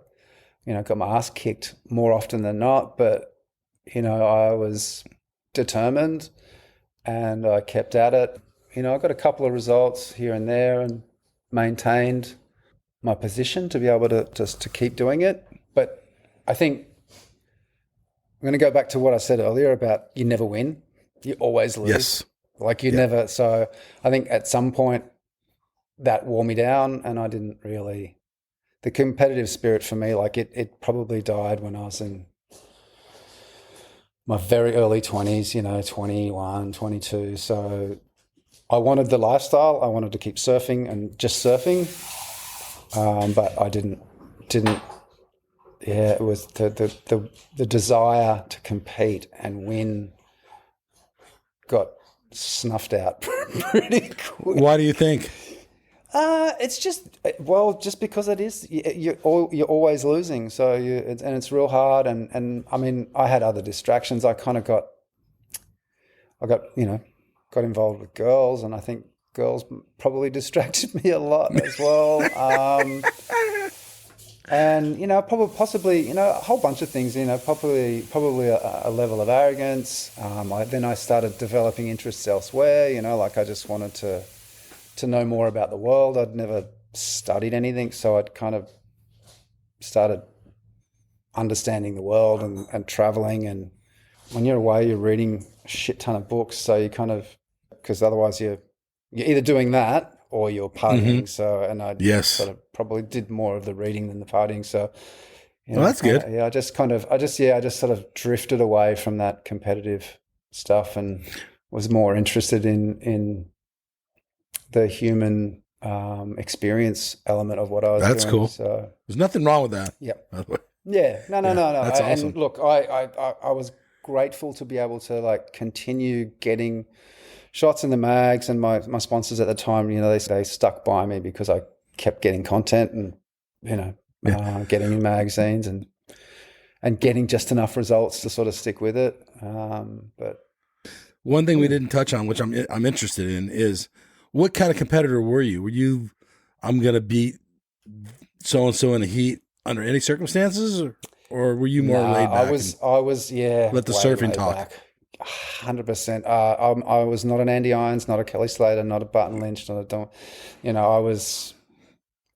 got my ass kicked more often than not, but I was determined. And I kept at it. I got a couple of results here and there and maintained my position to be able to just to keep doing it. But I think I'm going to go back to what I said earlier about you never win. You always lose. Yes. Like you never. So I think at some point that wore me down, and I didn't really, the competitive spirit for me, like it probably died when I was in my very early 20s, 21, 22. So I wanted the lifestyle. I wanted to keep surfing and just surfing. But I didn't, it was the desire to compete and win got snuffed out pretty quick. Why do you think? It's just because it is. You're always losing, so and it's real hard. And I mean, I had other distractions. I got involved with girls, and I think girls probably distracted me a lot as well. And possibly a whole bunch of things. Probably a level of arrogance. Then I started developing interests elsewhere. Like I just wanted to know more about the world. I'd never studied anything, so I'd kind of started understanding the world and traveling. And when you're away, you're reading a shit ton of books, so you kind of, because otherwise you're either doing that or you're partying. Mm-hmm. So, and I sort of probably did more of the reading than the partying. So, well, that's good. I just sort of drifted away from that competitive stuff and was more interested in the human experience element of what I was doing. That's cool. So there's nothing wrong with that. Yep. Yeah. No. That's awesome. And look, I was grateful to be able to like continue getting shots in the mags, and my sponsors at the time, they stuck by me because I kept getting content and getting in magazines and getting just enough results to sort of stick with it. But one thing we didn't touch on, which I'm interested in, is what kind of competitor were you? Were you, I'm gonna beat so and so in a heat under any circumstances, or were you more laid back? I was let the surfing talk. Back. 100%. I was not an Andy Irons, not a Kelly Slater, not a Barton Lynch, not a Don. I was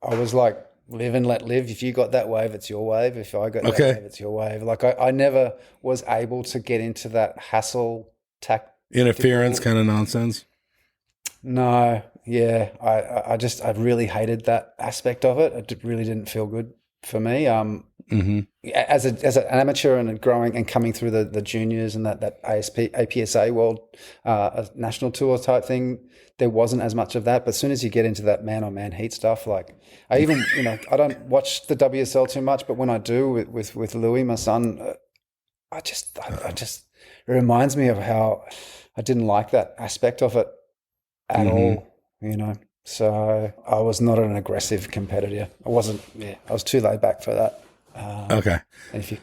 like live and let live. If you got that wave, it's your wave. If I got that wave, it's your wave. Like I never was able to get into that hassle interference kind of nonsense. No, yeah. I really hated that aspect of it. It really didn't feel good for me. As an amateur and growing and coming through the juniors and that APSA World National Tour type thing, there wasn't as much of that. But as soon as you get into that man-on-man heat stuff, like I even, I don't watch the WSL too much, but when I do with Louis, my son, I just it reminds me of how I didn't like that aspect of it at all, So I was not an aggressive competitor. I wasn't. Yeah, I was too laid back for that. Okay.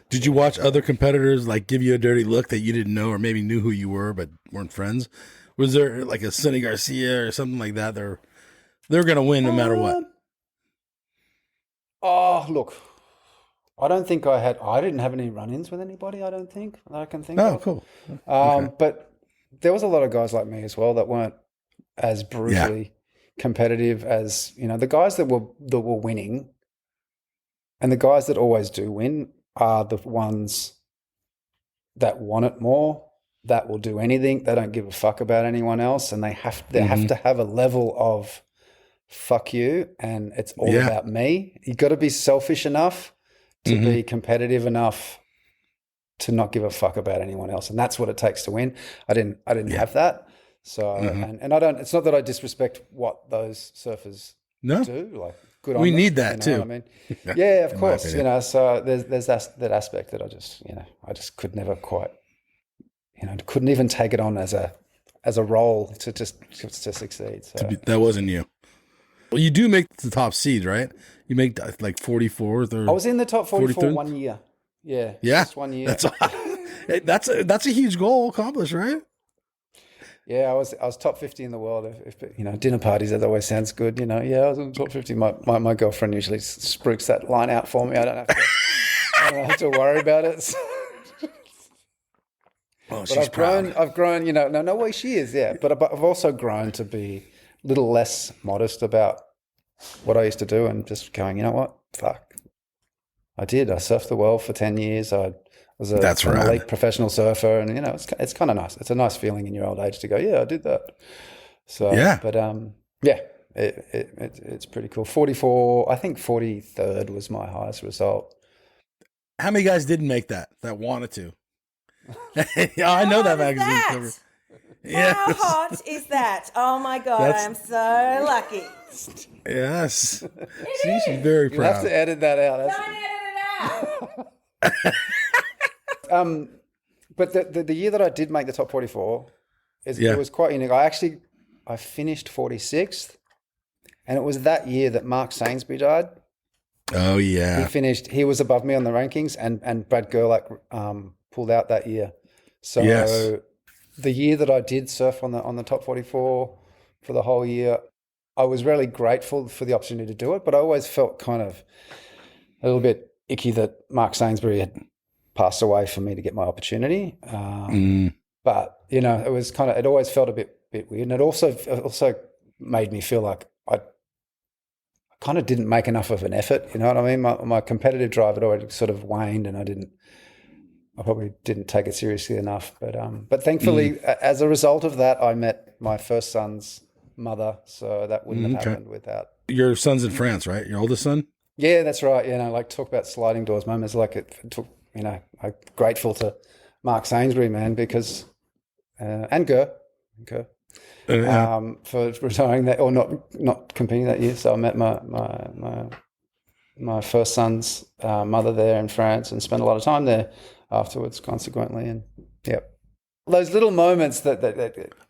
Did you watch other competitors like give you a dirty look that you didn't know, or maybe knew who you were but weren't friends? Was there like a Sonny Garcia or something like that? They're going to win no matter what. Oh, look, I don't think I didn't have any run-ins with anybody. I don't think that I can think of. Oh, cool. Okay. But there was a lot of guys like me as well that weren't as brutally competitive as the guys that were winning. And the guys that always do win are the ones that want it more, that will do anything. They don't give a fuck about anyone else, and they have to have a level of fuck you, and it's all about me. You got to be selfish enough to be competitive enough to not give a fuck about anyone else, and that's what it takes to win. I didn't have that, so and I don't. It's not that I disrespect what those surfers do, like. We need that too. I mean, yeah, of course. So there's that aspect that I just could never quite, couldn't even take it on as a role to succeed. So. That wasn't you. Well, you do make the top seed, right? You make like 44th or. I was in the top 44 43rd? 1 year. Yeah. Just 1 year. That's a huge goal accomplished, right? Yeah, I was top 50 in the world. If dinner parties, that always sounds good. I was in the top 50. My girlfriend usually spruiks that line out for me. I don't have to worry about it. Oh, but I've grown. No way she is. Yeah, but I've also grown to be a little less modest about what I used to do, and just going, you know what, fuck, I did. I surfed the world for 10 years. I was an elite professional surfer, and it's kind of nice. It's a nice feeling in your old age to go, yeah, I did that. So but it's pretty cool. 44, I think 43rd was my highest result. How many guys didn't make that wanted to? Yeah, I know that magazine cover. Yes. How hot is that? Oh my God, I'm so lucky. Yes. See, she's very proud. You have to edit that out. Don't edit it out. But the year that I did make the top 44, It was quite unique. I finished 46th, and it was that year that Mark Sainsbury died. Oh yeah, He was above me on the rankings, and Brad Gerlach pulled out that year. So the year that I did surf on the top 44 for the whole year, I was really grateful for the opportunity to do it, but I always felt kind of a little bit icky that Mark Sainsbury had passed away for me to get my opportunity. But it was it always felt a bit weird, and it also made me feel like I kind of didn't make enough of an effort. You know what I mean? My competitive drive had already sort of waned, and I probably didn't take it seriously enough. But thankfully, as a result of that, I met my first son's mother, so that wouldn't have happened without. Your son's in France, right? Your oldest son? Yeah, that's right. Talk about sliding doors moments. Like it took, I'm grateful to Mark Sainsbury, man, because and Ger. For retiring that or not competing that year. So I met my first son's mother there in France and spent a lot of time there afterwards, consequently. And those little moments that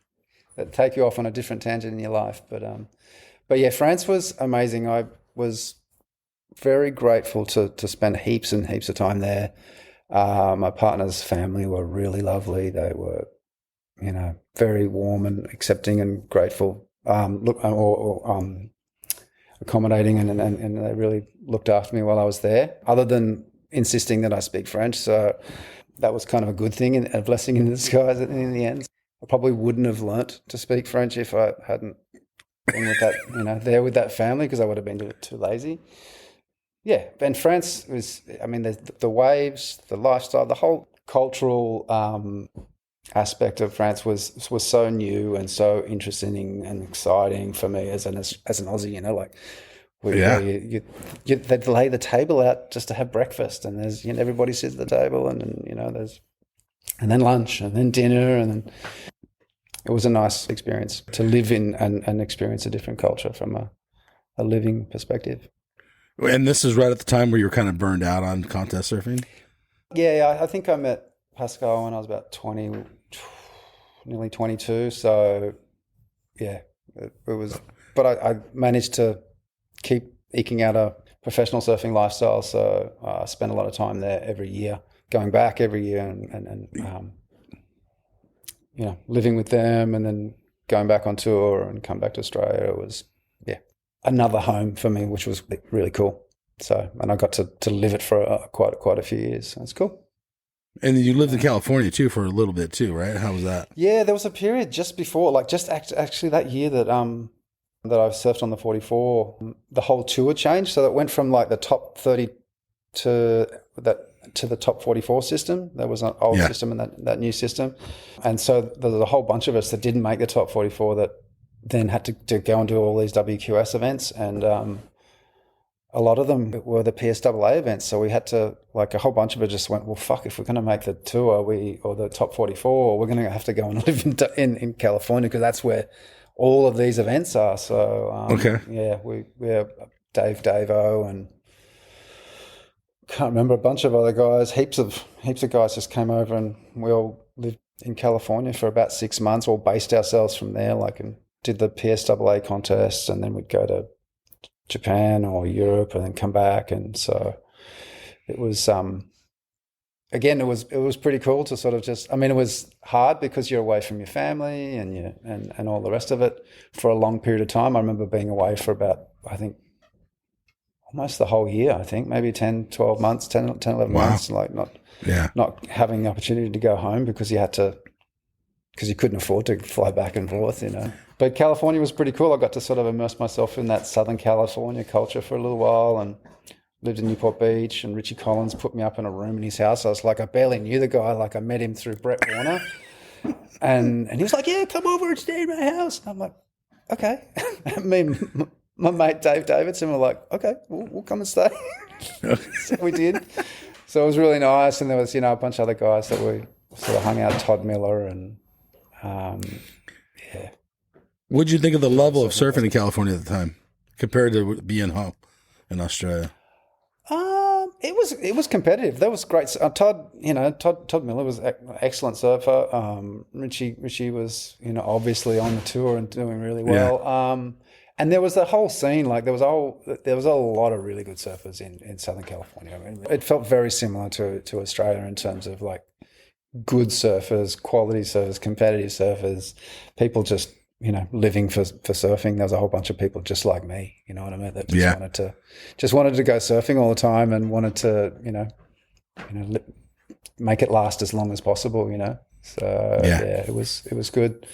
take you off on a different tangent in your life. But yeah, France was amazing. I was very grateful to spend heaps and heaps of time there. My partner's family were really lovely. They were, very warm and accepting and grateful. Accommodating, and they really looked after me while I was there, other than insisting that I speak French. So that was kind of a good thing and a blessing in disguise in the end. I probably wouldn't have learnt to speak French if I hadn't been with that, there with that family, because I would have been too lazy. Yeah, and France was, the waves, the lifestyle, the whole cultural aspect of France was so new and so interesting and exciting for me as an Aussie. They'd lay the table out just to have breakfast, and there's everybody sits at the table, and there's and then lunch and then dinner, and then it was a nice experience to live in and experience a different culture from a living perspective. And this is right at the time where you were kind of burned out on contest surfing? Yeah, I think I met Pascal when I was about 20, nearly 22. So, yeah, it was. But I managed to keep eking out a professional surfing lifestyle. So I spent a lot of time there every year, going back every year, and living with them, and then going back on tour and come back to Australia. It was another home for me, which was really cool. So, and I got to live it for quite a few years. So it's cool. And you lived in California too for a little bit too, right? How was that? Yeah, there was a period just before, actually that year that that I surfed on the 44. The whole tour changed, so it went from the top 30 to the top 44 system. There was an old system and that new system, and so there was a whole bunch of us that didn't make the top 44 that then had to go and do all these WQS events, and a lot of them were the PSAA events. So we had to, a whole bunch of it just went, well, fuck, if we're going to make the tour, or the top 44, we're going to have to go and live in California, because that's where all of these events are. So we're Dave-O, and can't remember, a bunch of other guys, heaps of guys just came over, and we all lived in California for about 6 months, all based ourselves from there, and did the PSAA contests, and then we'd go to Japan or Europe and then come back. And so it was, again, it was pretty cool to sort of just, it was hard because you're away from your family and all the rest of it for a long period of time. I remember being away for about, I think, almost the whole year, maybe 10, 12 months, 10, 11 months, not having the opportunity to go home because you couldn't afford to fly back and forth, But California was pretty cool. I got to sort of immerse myself in that Southern California culture for a little while, and lived in Newport Beach, and Richie Collins put me up in a room in his house. I was I barely knew the guy. I met him through Brett Warner. and he was like, yeah, come over and stay in my house. I'm like, okay. Me and my mate Dave Davidson were like, okay, we'll come and stay. So we did. So it was really nice. And there was, a bunch of other guys that we sort of hung out, Todd Miller, and What'd you think of the level of surfing in California at the time compared to being home in Australia? It was competitive. That was great. Todd Miller was an excellent surfer. Richie was, obviously on the tour and doing really well. Yeah. And there was a whole scene, like there was a lot of really good surfers in Southern California. I mean, it felt very similar to Australia in terms of like good surfers, quality surfers, competitive surfers, people just, living for surfing. There was a whole bunch of people just like me, you know what I mean? That just wanted to go surfing all the time and wanted to, make it last as long as possible, So it was good.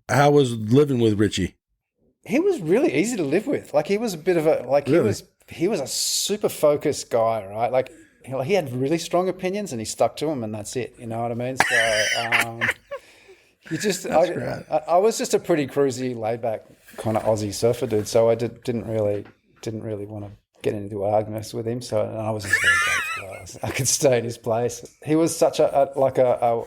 How was living with Richie? He was really easy to live with. Like he was a bit of a he was a super focused guy, right? Like he had really strong opinions and he stuck to them, and that's it. You know what I mean? So I was just a pretty cruisy, laid back kind of Aussie surfer dude. So I didn't really want to get into arguments with him. So I was just very grateful. I could stay in his place. He was such a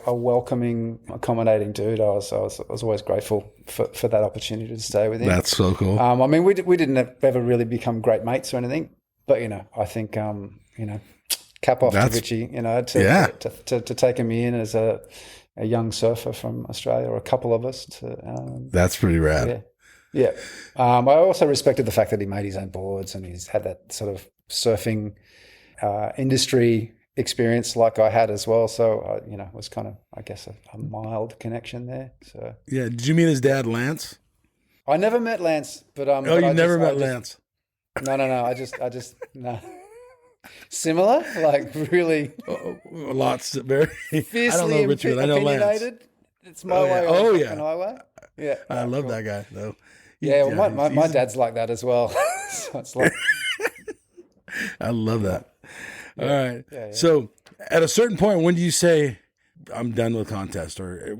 welcoming, accommodating dude. I was always grateful for that opportunity to stay with him. That's so cool. I mean, we didn't ever really become great mates or anything, but I think cap off to Richie, to taking me in as a young surfer from Australia, or a couple of us. That's pretty rad. Yeah. I also respected the fact that he made his own boards and he's had that sort of surfing industry experience like I had as well. So, it was kind of, I guess, a mild connection there. So yeah. Did you meet his dad, Lance? I never met Lance, but you never met Lance? No. I just no. Similar, like really. Lots very fiercely I don't know Richard. I know Lance. It's my way or the highway. Yeah, I love that guy though. My dad's like that as well. So it's like I love that. All right. Yeah. So at a certain point, when do you say I'm done with contest, or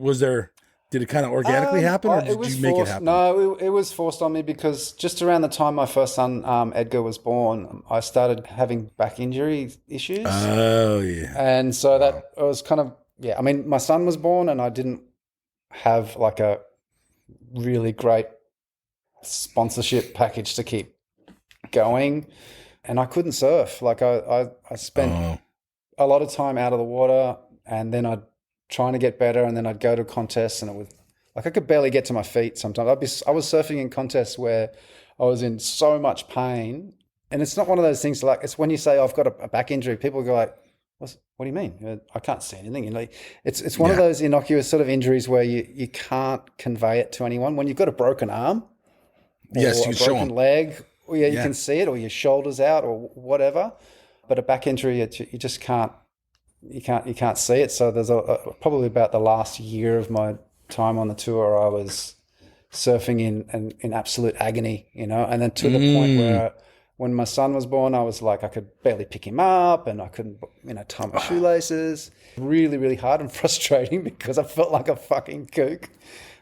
did it kind of organically happen, or did you make it happen? No, it was forced on me because just around the time my first son, Edgar, was born, I started having back injury issues. Oh, yeah. And so that was kind of, I mean, my son was born and I didn't have like a really great sponsorship package to keep going. And I couldn't surf. Like I spent a lot of time out of the water, and then I'd trying to get better, and then I'd go to contests, and it was like I could barely get to my feet sometimes. I was surfing in contests where I was in so much pain, and it's not one of those things like, it's when you say I've got a back injury, people go like, what do you mean? I can't see anything. It's one of those innocuous sort of injuries where you can't convey it to anyone. When you've got a broken arm, or a broken leg, you can see it, or your shoulder's out, or whatever. But a back injury, you just can't. You can't see it. So there's probably about the last year of my time on the tour, I was surfing in absolute agony, and then to the point where when my son was born, I was like, I could barely pick him up and I couldn't, tie my shoelaces. Really, really hard and frustrating because I felt like a fucking kook,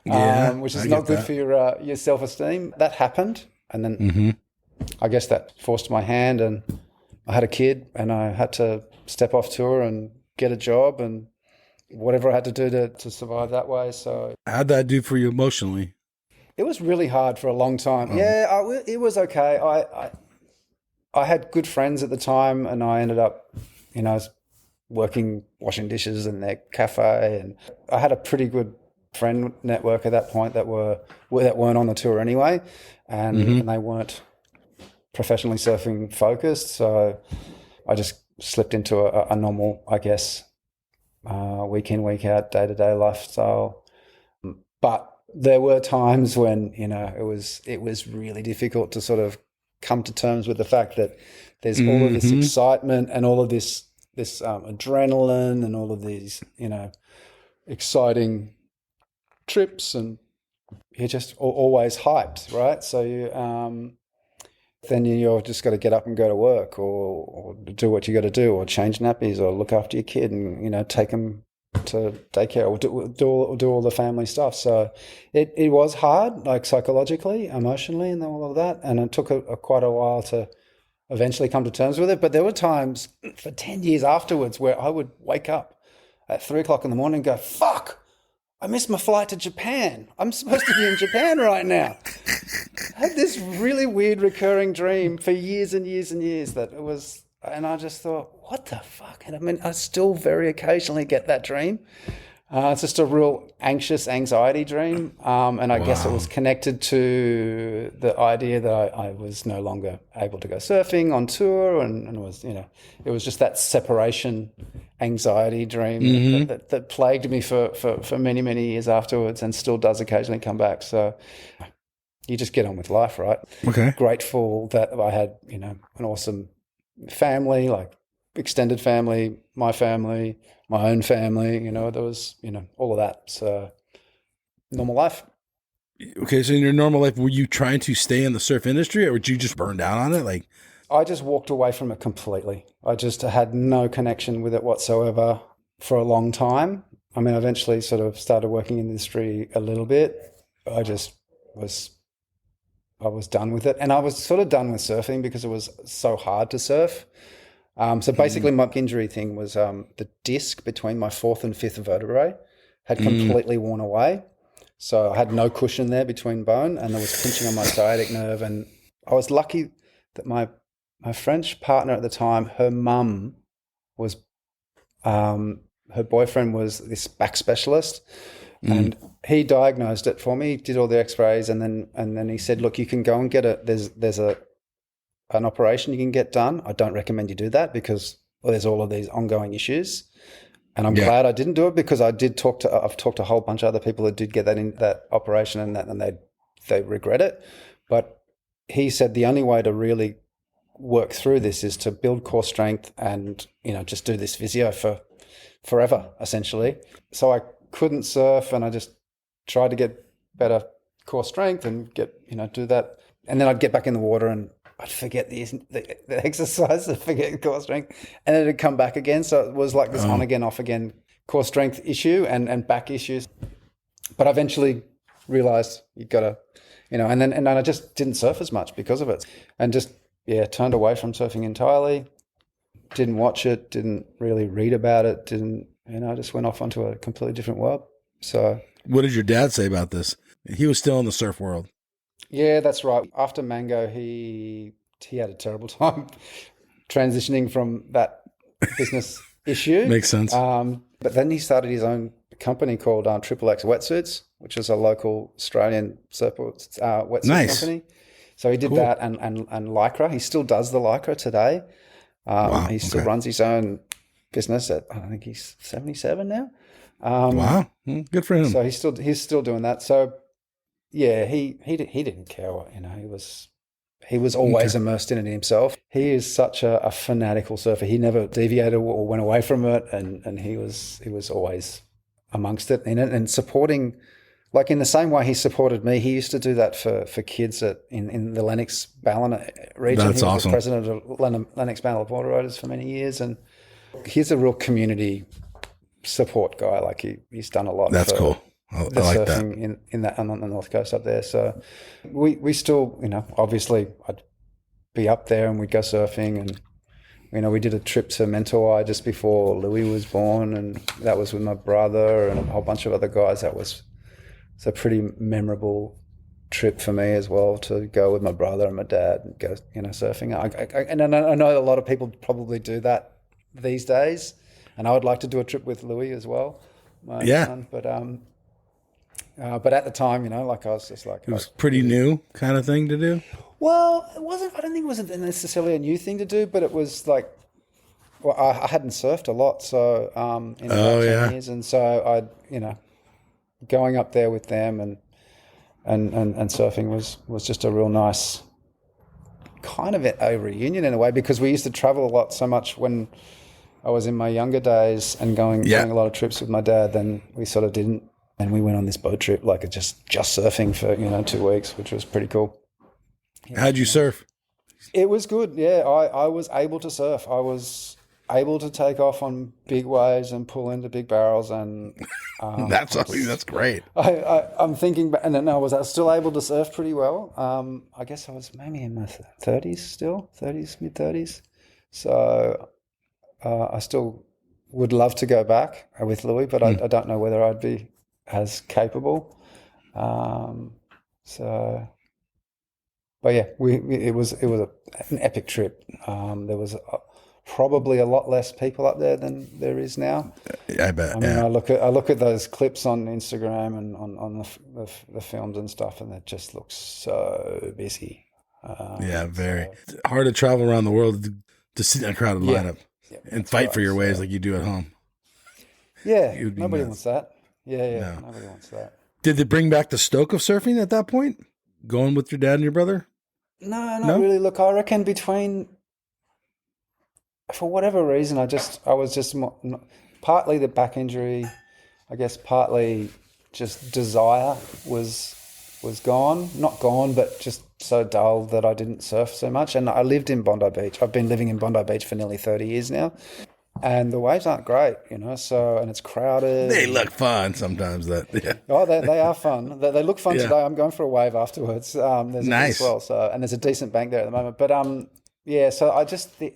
which is not good for your self-esteem. That happened. And then I guess that forced my hand, and I had a kid and I had to step off tour and get a job and whatever I had to do to survive that way. So how'd that do for you emotionally? It was really hard for a long time. It was okay. I had good friends at the time, and I ended up, working, washing dishes in their cafe, and I had a pretty good friend network at that point that weren't on the tour anyway, and they weren't professionally surfing focused. So I just slipped into a normal, I guess, week in, week out, day-to-day lifestyle. But there were times when, it was really difficult to sort of come to terms with the fact that there's all of this excitement and all of this adrenaline and all of these, exciting trips, and you're just always hyped, right? So then you've just got to get up and go to work, or do what you got to do, or change nappies, or look after your kid, and take them to daycare, or do all the family stuff. So it was hard, like psychologically, emotionally, and all of that. And it took quite a while to eventually come to terms with it. But there were times for 10 years afterwards where I would wake up at 3:00 in the morning and go, "Fuck, I missed my flight to Japan. I'm supposed to be in Japan right now. I had this really weird recurring dream for years and years and years that it was, and I just thought, what the fuck? And I mean, I still very occasionally get that dream. It's just a real anxiety dream. And I guess it was connected to the idea that I was no longer able to go surfing on tour, and it was, it was just that separation anxiety dream that plagued me for many, many years afterwards, and still does occasionally come back. So you just get on with life, right? Okay. Grateful that I had, an awesome family, like extended family, my own family, there was, all of that. So normal life. Okay. So in your normal life, were you trying to stay in the surf industry, or would you just burn down on it? Like, I just walked away from it completely. I just had no connection with it whatsoever for a long time. I mean, I eventually sort of started working in the industry a little bit. I was done with it. And I was sort of done with surfing because it was so hard to surf. So basically my injury thing was the disc between my fourth and fifth vertebrae had completely worn away. So I had no cushion there between bone, and there was pinching on my sciatic nerve. And I was lucky that my French partner at the time, her mum was, her boyfriend was this back specialist, and he diagnosed it for me, did all the x-rays, and then he said, look, you can go and get there's an operation you can get done. I don't recommend you do that because there's all of these ongoing issues. And I'm glad I didn't do it, because I've talked to a whole bunch of other people that did get that operation, and they regret it. But he said the only way to really work through this is to build core strength and, just do this physio for forever, essentially. So I couldn't surf, and I just tried to get better core strength and do that. And then I'd get back in the water and I'd forget the exercise, I'd forget core strength, and then it'd come back again. So it was like this on again, off again core strength issue and back issues. But I eventually realized you've got to, and then I just didn't surf as much because of it, and just, turned away from surfing entirely. Didn't watch it, didn't really read about it, I just went off onto a completely different world. So what did your dad say about this? He was still in the surf world. Yeah, that's right. After Mango, he had a terrible time transitioning from that business issue. Makes sense. But then he started his own company called Triple X Wetsuits, which is a local Australian surf wetsuit company. So he did that and Lycra. He still does the Lycra today. He still runs his own business I think he's 77 now. Wow, good for him. So he's still doing that. So yeah, he didn't care what, he was always immersed in it himself. He is such a fanatical surfer. He never deviated or went away from it, and he was always amongst it and supporting. Like in the same way he supported me, he used to do that for kids in the Lennox-Ballina region. That's he was awesome. the president of Lennox-Ballina Water Riders for many years, and he's a real community support guy. Like he's done a lot. That's cool. I like surfing that. in that on the North Coast up there. So we still, obviously I'd be up there and we'd go surfing, and we did a trip to Mentawai just before Louis was born, and that was with my brother and a whole bunch of other guys. It's a pretty memorable trip for me as well, to go with my brother and my dad and go, surfing. And I know a lot of people probably do that these days, and I would like to do a trip with Louis as well, my son. But at the time, I was just like, it was pretty new kind of thing to do. Well, it wasn't. I don't think it was necessarily a new thing to do, but it was like, well, I hadn't surfed a lot, so in about 10 years, and so I'd going up there with them and surfing was just a real nice kind of a reunion in a way, because we used to travel a lot so much when I was in my younger days and going a lot of trips with my dad. Then we sort of didn't, and we went on this boat trip, like just surfing for 2 weeks, which was pretty cool. How'd you surf? It was good. Yeah, I was able to surf. I was able to take off on big waves and pull into big barrels, and that's great. I'm thinking, and then I was still able to surf pretty well. I guess I was maybe in my 30s still, mid 30s. So I still would love to go back with Louis, but I don't know whether I'd be as capable. But yeah, it was an epic trip. There was probably a lot less people up there than there is now. I bet. I mean, I look at those clips on Instagram and on the films and stuff, and it just looks so busy. Very hard to travel around the world to sit in a crowded lineup and fight for your ways like you do at home. Yeah, nobody wants that. Yeah, no. Nobody wants that. Did they bring back the stoke of surfing at that point? Going with your dad and your brother? No, not really. Look, I reckon for whatever reason, I was just partly the back injury, I guess partly just desire was gone. Not gone, but just so dull that I didn't surf so much. And I lived in Bondi Beach. I've been living in Bondi Beach for nearly 30 years now. And the waves aren't great, and it's crowded. They look fun sometimes. Oh, they are fun. They look fun today. I'm going for a wave afterwards. There's nice. As well. So, and there's a decent bank there at the moment. But so I just there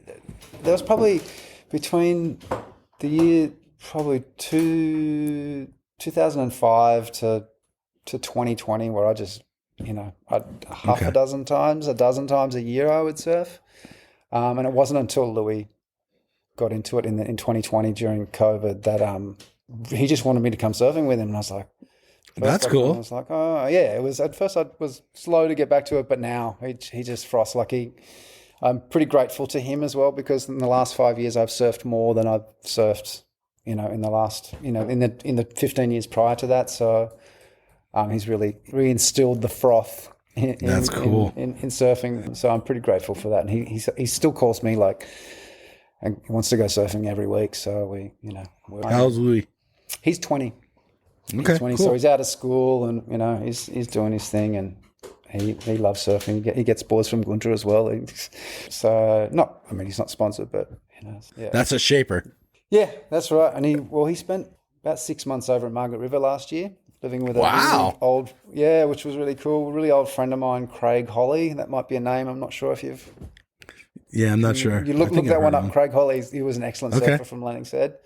was probably between the year 2005 to 2020 where I just a dozen times a year I would surf, and it wasn't until Louis got into it in 2020 during COVID that he just wanted me to come surfing with him, and I was like, that's cool. I was like, oh yeah, it was at first I was slow to get back to it, but now he just frosts. I'm pretty grateful to him as well, because in the last 5 years I've surfed more than I've surfed in the last in the 15 years prior to that. So he's really reinstilled the froth in surfing. So I'm pretty grateful for that, and he still calls me and he wants to go surfing every week. So how's Louis? He's 20. Okay, he's 20, cool. So he's out of school, and he's doing his thing, and he loves surfing. He gets boards from Gunter as well. He's not sponsored, but that's a shaper. Yeah, that's right. And he spent about 6 months over at Margaret River last year, living with a really old, which was really cool. Really old friend of mine, Craig Holly. That might be a name. I'm not sure if you've. Yeah, I'm not sure. You look that one up. Craig Holly, he was an excellent surfer from Lennox Head.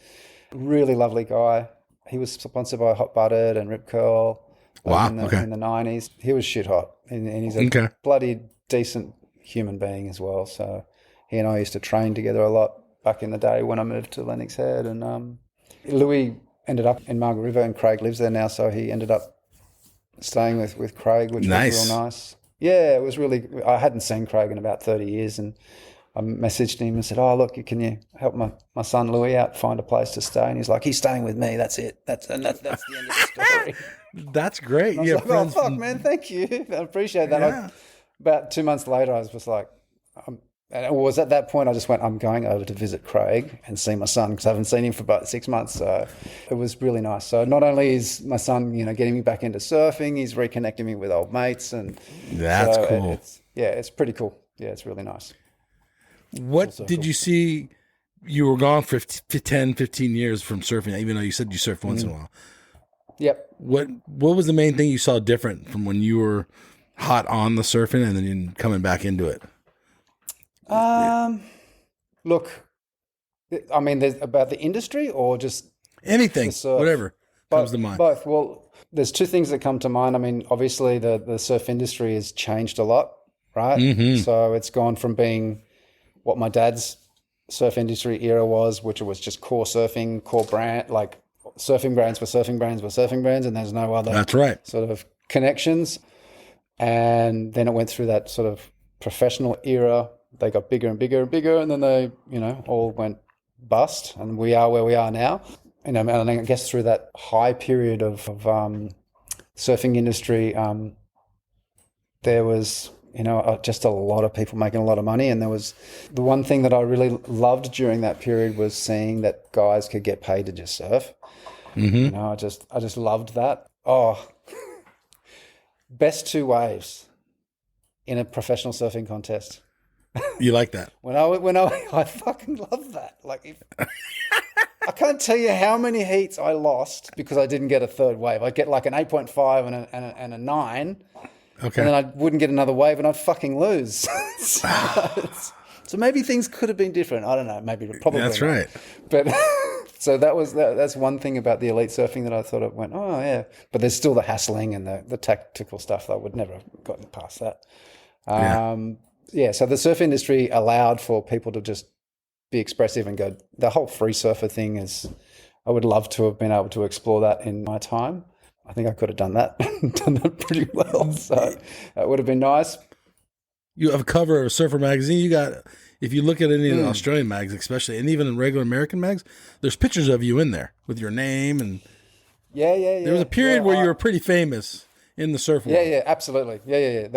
Really lovely guy. He was sponsored by Hot Buttered and Rip Curl in the 90s. He was shit hot. And he's a bloody decent human being as well. So he and I used to train together a lot back in the day when I moved to Lennox Head. And Louis ended up in Margaret River, and Craig lives there now. So he ended up staying with Craig, which was real nice. Yeah, it was really. I hadn't seen Craig in about 30 years, and I messaged him and said, "Oh, look, can you help my son Louis out find a place to stay?" And he's like, "He's staying with me. That's it. That's the end of the story." That's great. Yeah, oh fuck, man, thank you. I appreciate that. Yeah. About 2 months later, I was just like, and it was at that point I just went, I'm going over to visit Craig and see my son, because I haven't seen him for about 6 months. So it was really nice. So not only is my son, getting me back into surfing, he's reconnecting me with old mates, and that's cool. It's pretty cool. Yeah, it's really nice. What did you see? You were gone for 10, 15 years from surfing, even though you said you surf once in a while. Yep. What was the main thing you saw different from when you were hot on the surfing and then coming back into it? Look, I mean, there's about the industry or just anything, whatever comes to mind. Both. Well, there's two things that come to mind. I mean, obviously the surf industry has changed a lot, right? Mm-hmm. So it's gone from being what my dad's surf industry era was, which was just core surfing, core brand, like surfing brands were surfing brands were surfing brands, and there's no other sort of connections. And then it went through that sort of professional era. They got bigger and bigger and bigger, and then they, all went bust, and we are where we are now. And I guess through that high period of surfing industry, there was, just a lot of people making a lot of money. And there was the one thing that I really loved during that period was seeing that guys could get paid to just surf. Mm-hmm. I just loved that. Oh, best two waves in a professional surfing contest. You like that? I fucking love that. Like, I can't tell you how many heats I lost because I didn't get a third wave. I'd get like an 8.5 and a 9. Okay. And then I wouldn't get another wave, and I'd fucking lose. So maybe things could have been different. I don't know. Probably. That's not. Right. But So that's one thing about the elite surfing that I thought it went, oh yeah. But there's still the hassling and the tactical stuff that I would never have gotten past that. So the surf industry allowed for people to just be expressive and go. The whole free surfer thing is, I would love to have been able to explore that in my time. I think I could have done that pretty well. So that would have been nice. You have a cover of Surfer magazine. You got, if you look at any of the Australian mags, especially, and even in regular American mags, there's pictures of you in there with your name and. Yeah. There was a period where you were pretty famous in the surf world. Yeah, absolutely. Yeah.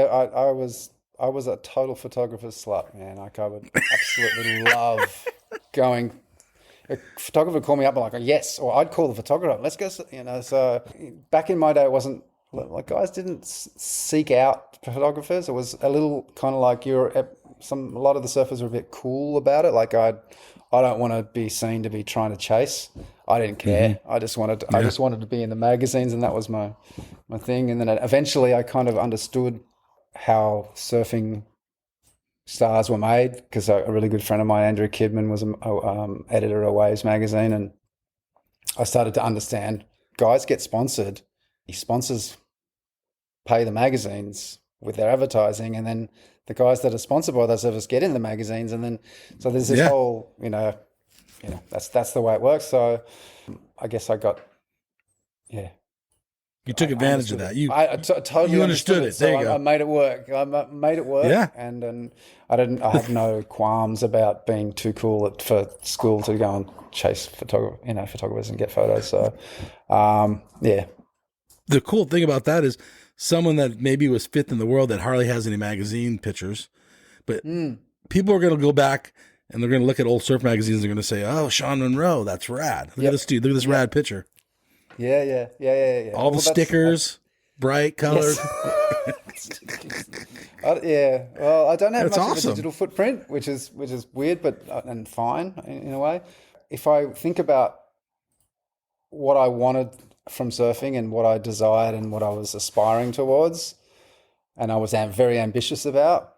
I was a total photographer's slut, man. Like, I would absolutely love going. A photographer would call me up and like, yes, or I'd call the photographer. Let's go. So back in my day, it wasn't like guys didn't seek out photographers. It was a little kind of like a lot of the surfers were a bit cool about it. Like I don't want to be seen to be trying to chase. I didn't care. Mm-hmm. I just wanted to be in the magazines, and that was my thing. And then eventually, I kind of understood how surfing stars were made, because a really good friend of mine, Andrew Kidman, was an editor of Waves magazine, and I started to understand guys get sponsored. Sponsors pay the magazines with their advertising, and then the guys that are sponsored by those services get in the magazines, and then so there's this whole that's the way it works. So I guess I got You took advantage of that. I totally understood it. There you go. I made it work. Yeah. And I had no qualms about being too cool for school to go and chase photographers and get photos. So, The cool thing about that is someone that maybe was fifth in the world that hardly has any magazine pictures, but people are going to go back and they're going to look at old surf magazines. They're going to say, "Oh, Shaun Munro, that's rad. Look at this dude. Look at this rad picture." Yeah. All the stickers, bright colors. Well, I don't have much awesome. of a digital footprint, which is weird, but and fine in a way. If I think about what I wanted from surfing and what I desired and what I was aspiring towards, and I was very ambitious about,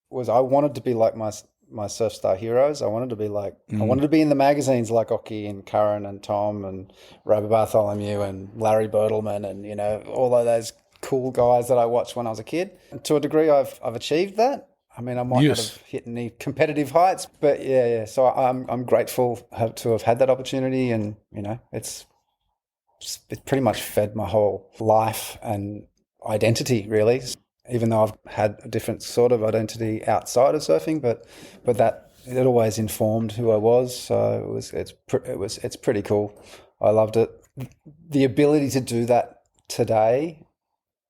was I wanted to be like my surf star heroes. I wanted to be like, I wanted to be in the magazines like Ockie and Curran and Tom and Robert Bartholomew and Larry Bertelman and, all of those cool guys that I watched when I was a kid. And to a degree, I've achieved that. I mean, I might not have hit any competitive heights, but yeah. So I'm grateful to have had that opportunity, and, it's pretty much fed my whole life and identity, really. Even though I've had a different sort of identity outside of surfing, but that it always informed who I was. So it's pretty cool. I loved it. The ability to do that today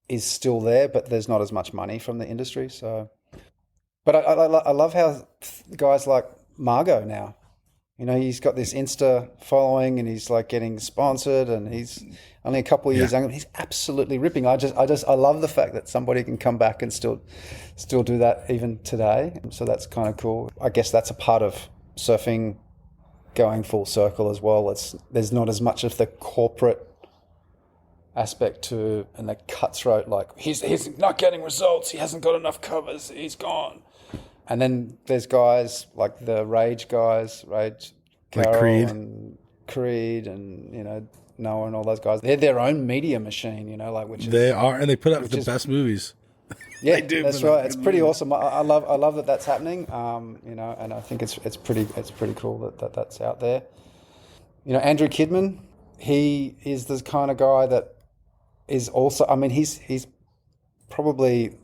is still there, but there's not as much money from the industry. So, but I love how guys like Margot now. He's got this Insta following, and he's like getting sponsored, and he's only a couple of years younger. He's absolutely ripping. I love the fact that somebody can come back and still do that even today. So that's kind of cool. I guess that's a part of surfing going full circle as well. There's not as much of the corporate aspect to, and the cutthroat, like he's not getting results. He hasn't got enough covers. He's gone. And then there's guys like the Rage guys, Carol like Creed. And Creed, and Noah and all those guys. They're their own media machine, they are, and they put out the best movies. Yeah, that's right. It's pretty awesome. I love that that's happening. And I think it's pretty cool that that's out there. Andrew Kidman, he is the kind of guy that is also. I mean, he's probably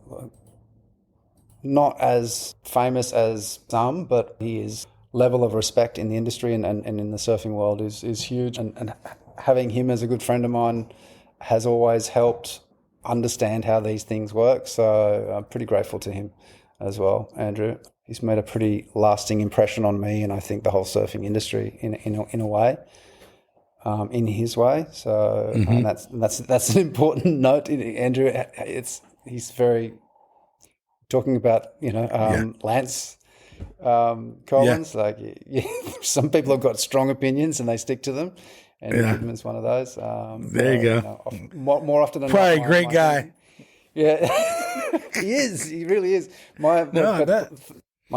not as famous as some, but his level of respect in the industry and in the surfing world is huge. And having him as a good friend of mine has always helped understand how these things work. So I'm pretty grateful to him as well, Andrew. He's made a pretty lasting impression on me, and I think the whole surfing industry in a way, in his way. So and that's an important note. Andrew, he's very. Talking about, Lance Collins, some people have got strong opinions and they stick to them, and Kidman's one of those. There you go. More often than probably not. A great guy. Yeah, he is. He really is. My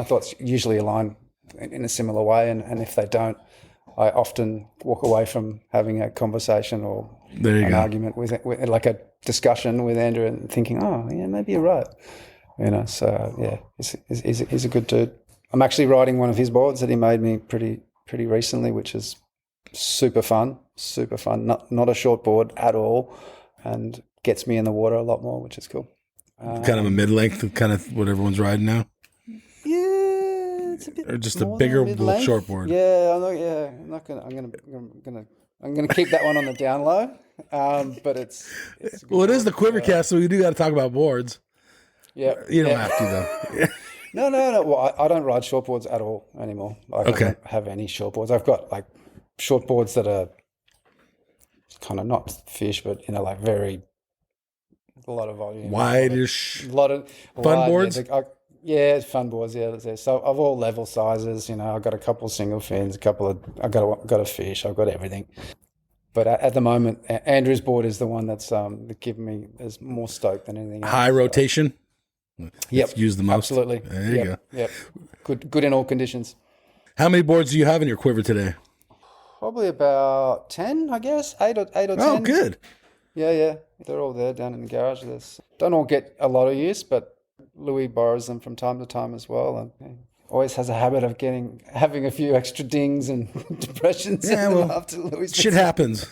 thoughts usually align in a similar way, and if they don't, I often walk away from having a conversation or an argument with like a discussion with Andrew and thinking, oh, yeah, maybe you're right. So yeah, he's a good dude. I'm actually riding one of his boards that he made me pretty recently, which is super fun. Not a short board at all, and gets me in the water a lot more, which is cool. Kind of a mid-length, kind of what everyone's riding now. Yeah, it's a bit. Or just a bigger short board. Yeah, I'm gonna keep that one on the down low. But it's well, it is the QuiverCast, so we do got to talk about boards. Yeah, you don't have to though. No. Well, I don't ride shortboards at all anymore. I don't have any shortboards. I've got like shortboards that are kind of not fish, but like very a lot of volume, wide-ish, fun boards. Yeah, fun boards. Yeah, so of all level sizes. I've got a couple of single fins, I've got a fish. I've got everything. But at the moment, Andrew's board is the one that's giving me is more stoke than anything else. High rotation. Yep, used the most. Absolutely. There you go. Yep, good in all conditions. How many boards do you have in your quiver today? Probably about 10, I guess. 8 or 10. Oh, good. Yeah. They're all there down in the garage. Don't all get a lot of use, but Louis borrows them from time to time as well, and always has a habit of having a few extra dings and depressions. After Louis. Shit happens.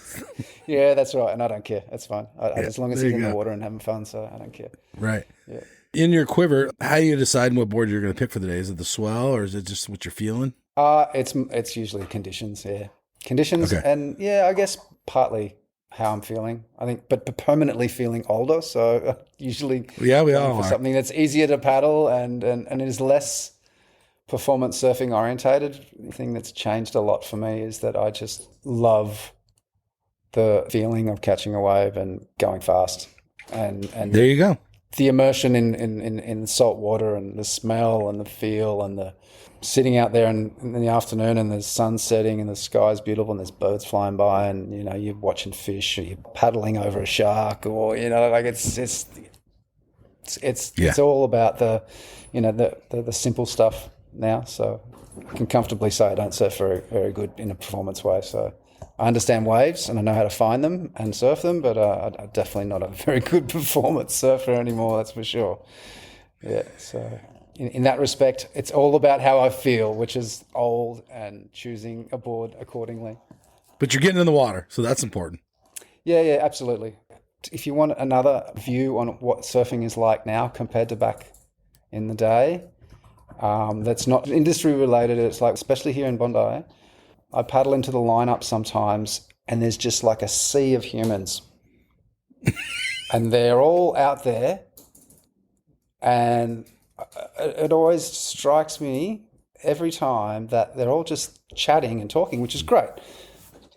Yeah, that's right, and I don't care. That's fine. As long as he's in the water and having fun, so I don't care. Right. Yeah. In your quiver, how do you decide what board you're going to pick for the day? Is it the swell, or is it just what you're feeling? It's usually conditions. Yeah, conditions, okay. And I guess partly how I'm feeling. I think, but permanently feeling older, so usually we all for something that's easier to paddle and it is less performance surfing orientated. The thing that's changed a lot for me is that I just love the feeling of catching a wave and going fast, and there you go. The immersion in salt water and the smell and the feel and the sitting out there in the afternoon and the sun's setting and the sky's beautiful and there's birds flying by and you're watching fish or you're paddling over a shark or like it's all about the the simple stuff now. So I can comfortably say I don't surf very, very good in a performance way. So I understand waves and I know how to find them and surf them, but I'm definitely not a very good performance surfer anymore, that's for sure. Yeah, so in that respect, it's all about how I feel, which is old, and choosing a board accordingly. But you're getting in the water, so that's important. Yeah, absolutely. If you want another view on what surfing is like now compared to back in the day, that's not industry related, it's like, especially here in Bondi, I paddle into the lineup sometimes and there's just like a sea of humans and they're all out there, and it always strikes me every time that they're all just chatting and talking, which is great.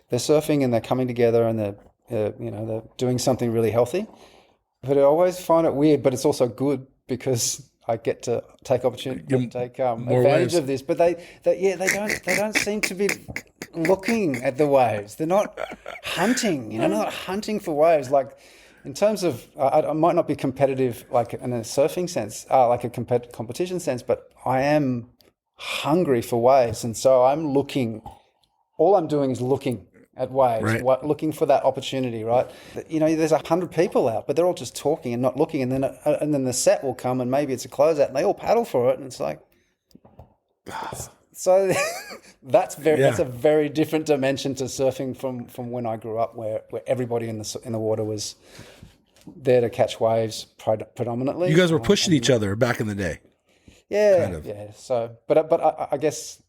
They're surfing and they're coming together and they're doing something really healthy, but I always find it weird, but it's also good because I get to take advantage of this, but they don't seem to be looking at the waves. They're not hunting, they're not hunting for waves. Like in terms of, I might not be competitive like in a surfing sense, like a competition sense, but I am hungry for waves, and so I'm looking. All I'm doing is looking at waves, right. Looking for that opportunity, right? There's 100 people out, but they're all just talking and not looking, and then the set will come, and maybe it's a closeout, and they all paddle for it, and it's like, so that's a very different dimension to surfing from when I grew up, where everybody in the water was there to catch waves predominantly. You guys were pushing each other back in the day. Yeah, kind of. Yeah. So, but I guess.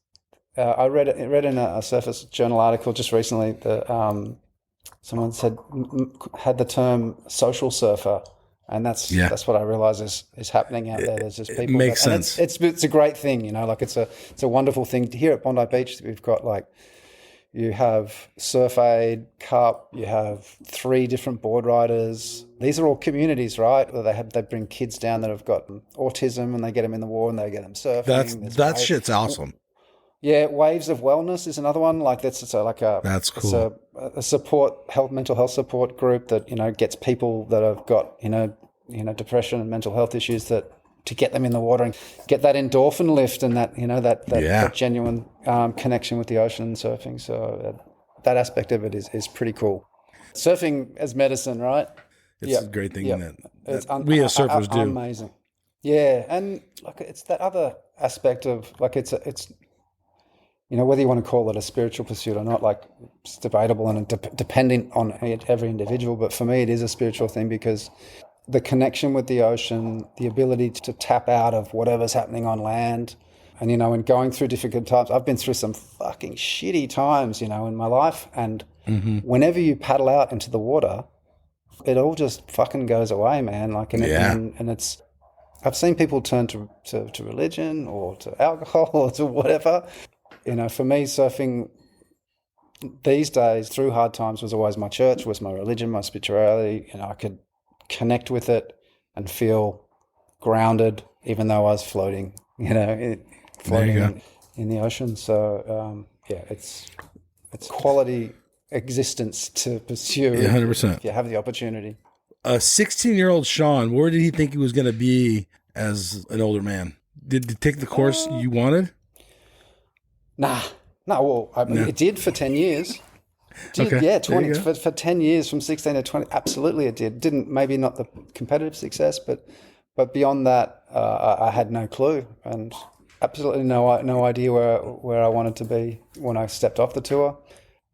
I read in a Surface Journal article just recently that someone had the term social surfer, and that's what I realise is happening out there. There's just people. It makes sense. It's a great thing, like it's a wonderful thing. Here at Bondi Beach, we've got you have Surf Aid, Cup, you have 3 different board riders. These are all communities, right? Where they bring kids down that have got autism and they get them in the water and they get them surfing. That shit's awesome. Yeah, Waves of Wellness is another one. That's cool. It's a support mental health support group that gets people that have got depression and mental health issues to get them in the water and get that endorphin lift and that that genuine connection with the ocean and surfing. So that aspect of it is pretty cool. Surfing as medicine, right? It's a great thing that we as surfers do. Amazing. Yeah, and like it's that other aspect of like it's whether you want to call it a spiritual pursuit or not, like it's debatable and dependent on every individual. But for me, it is a spiritual thing because the connection with the ocean, the ability to tap out of whatever's happening on land, and and going through difficult times. I've been through some fucking shitty times, in my life, and whenever you paddle out into the water, it all just fucking goes away, man. Like, and it's. I've seen people turn to religion or to alcohol or to whatever. For me, surfing these days through hard times was always my church, was my religion, my spirituality. I could connect with it and feel grounded, even though I was floating, floating in the ocean. So, it's quality existence to pursue. 100%. If you have the opportunity. A 16-year-old Shaun, where did he think he was going to be as an older man? Did he take the course you wanted? Nah. No, it did for 10 years. Yeah, 20 for 10 years from 16 to 20. Absolutely, it did. Maybe not the competitive success, but beyond that, I had no clue and absolutely no idea where I wanted to be when I stepped off the tour.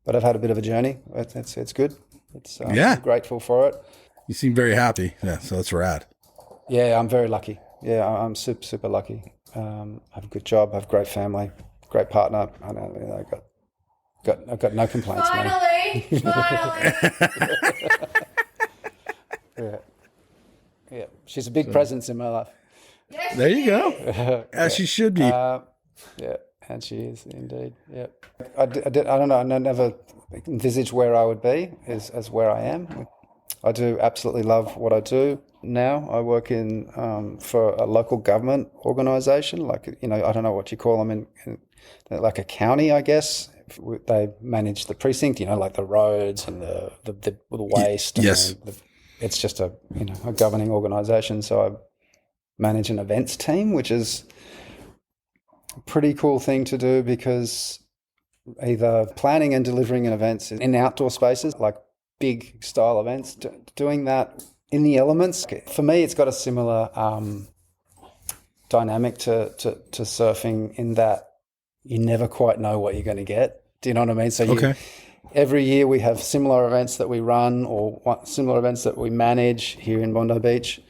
But I've had a bit of a journey. It's good. I'm grateful for it. You seem very happy. Yeah, so that's rad. Yeah, I'm very lucky. Yeah, I'm super, super lucky. I have a good job. I have a great family, great partner. I've got no complaints. Finally. Yeah. She's a big presence in my life. Yes, there you go. As she should be. And she is indeed. Yeah. I don't know. I never envisaged where I would be as where I am. I do absolutely love what I do now. I work for a local government organisation, like, I don't know what you call them, in like a county, I guess. They manage the precinct, like the roads and the waste. Yes. It's just a governing organisation. So I manage an events team, which is a pretty cool thing to do because either planning and delivering an events in outdoor spaces, like big style events, doing that in the elements. For me, it's got a similar dynamic to surfing in that you never quite know what you're going to get. Do you know what I mean? So every year we have similar events that we run or similar events that we manage here in Bondi Beach,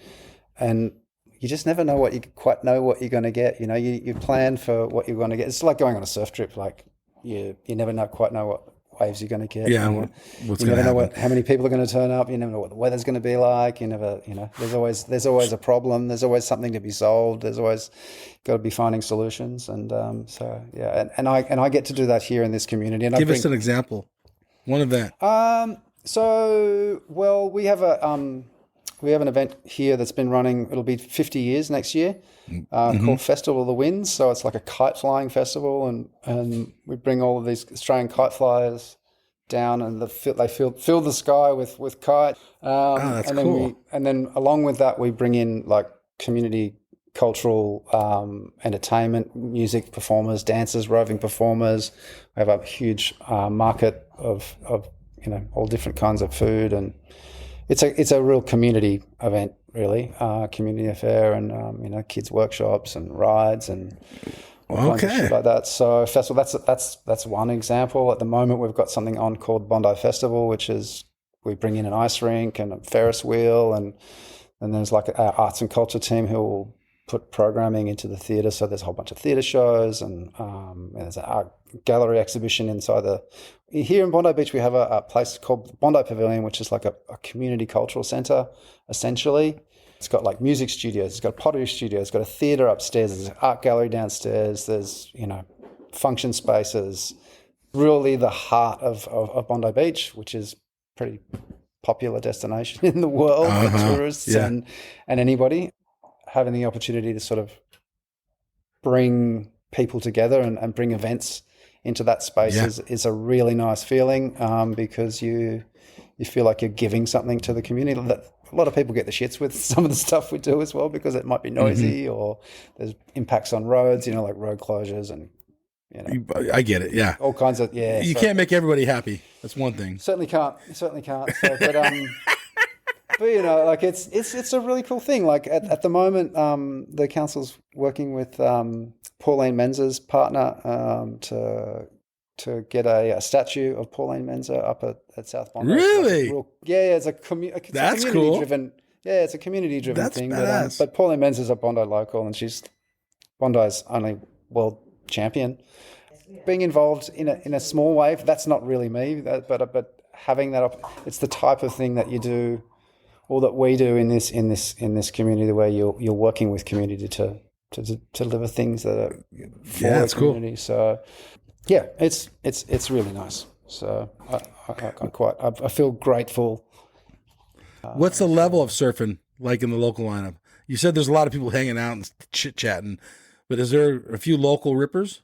and you just never know what you're going to get. You plan for what you're going to get. It's like going on a surf trip. Like you never quite know what waves you're going to get. Yeah, you never know how many people are going to turn up. You never know what the weather's going to be like. You never, there's always a problem. There's always something to be solved. There's always got to be finding solutions. And and I get to do that here in this community. And give us an example, one event. We have an event here that's been running. It'll be 50 years next year, called Festival of the Winds. So it's like a kite flying festival, and we bring all of these Australian kite flyers down, and they fill the sky with kite. That's cool. And then along with that, we bring in like community cultural entertainment, music performers, dancers, roving performers. We have a huge market of all different kinds of food, and it's a real community event, really, community affair, and kids workshops and rides and all kinds of shit like that. So festival, that's one example. At the moment, we've got something on called Bondi Festival, which is we bring in an ice rink and a Ferris wheel, and there's like our arts and culture team who will put programming into the theatre. So there's a whole bunch of theatre shows, and there's an art gallery exhibition inside here in Bondi Beach. We have a place called Bondi Pavilion, which is like a community cultural centre, essentially. It's got like music studios, it's got a pottery studio, it's got a theatre upstairs, there's an art gallery downstairs, there's, function spaces. Really the heart of Bondi Beach, which is pretty popular destination in the world for tourists and anybody. Having the opportunity to sort of bring people together and bring events into that space is a really nice feeling, because you feel like you're giving something to the community. That a lot of people get the shits with some of the stuff we do as well, because it might be noisy or there's impacts on roads, like road closures and I get it. Yeah. All kinds of, yeah. You can't make everybody happy. That's one thing. Certainly can't. So, but like it's a really cool thing. Like at the moment, the council's working with Pauline Menza's partner to get a statue of Pauline Menza up at South Bondi. Really? It's a community driven. Yeah, it's a community driven thing. But Pauline Menza's a Bondi local, and she's Bondi's only world champion. Being involved in a small way, that's not really me. But having that, it's the type of thing that you do. All that we do in this community, where you're working with community to deliver things that are for the community. Cool. So, yeah, it's really nice. So I feel grateful. What's the level of surfing like in the local lineup? You said there's a lot of people hanging out and chit chatting, but is there a few local rippers?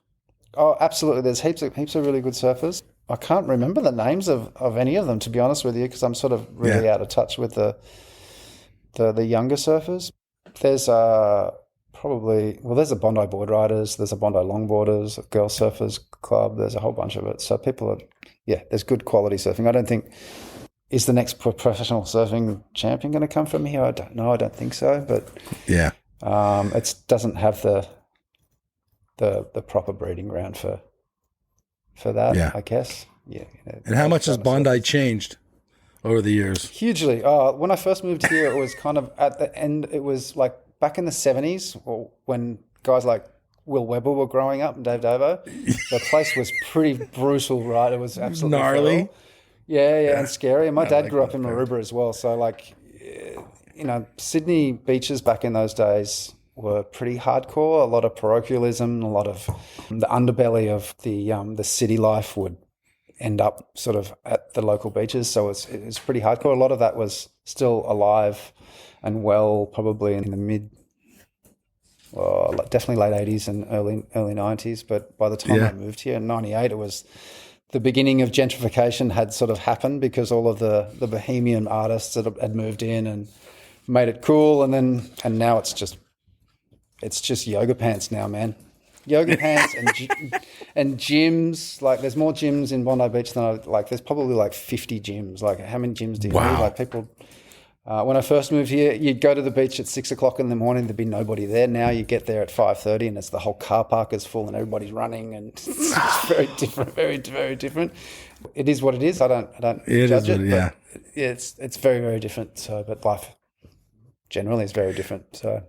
Oh, absolutely. There's heaps of really good surfers. I can't remember the names of any of them, to be honest with you, because I'm sort of really out of touch with the younger surfers. There's there's a Bondi Board Riders, there's a Bondi Longboarders, a Girl Surfers Club, there's a whole bunch of it. So there's good quality surfing. I don't think, is the next professional surfing champion going to come from here? I don't know. I don't think so, but it doesn't have the proper breeding ground for that, I guess. Yeah. And how much has Bondi changed over the years? Hugely. When I first moved here, it was kind of at the end. It was like back in the 70s, when guys like Will Webber were growing up and Dave Davo. The place was pretty brutal, right? It was absolutely gnarly. feral. Yeah, and scary. And my dad grew up in Maroubra as well, so like, Sydney beaches back in those days were pretty hardcore. A lot of parochialism, a lot of the underbelly of the city life would end up sort of at the local beaches. So it's pretty hardcore. A lot of that was still alive and well, probably in the definitely late 80s and early 90s. But by the time I moved here in 98, it was the beginning of gentrification had sort of happened, because all of the bohemian artists that had moved in and made it cool. And now it's just yoga pants now, man. Yoga pants and gyms. Like, there's more gyms in Bondi Beach than there's probably like 50 gyms. Like, how many gyms do you need? Like, people, when I first moved here, you'd go to the beach at 6 o'clock in the morning, there'd be nobody there. Now you get there at 5:30 and it's the whole car park is full and everybody's running, and it's very different, very, very different. It is what it is. I don't judge it. Yeah. It's very, very different. So, but life generally is very different. So,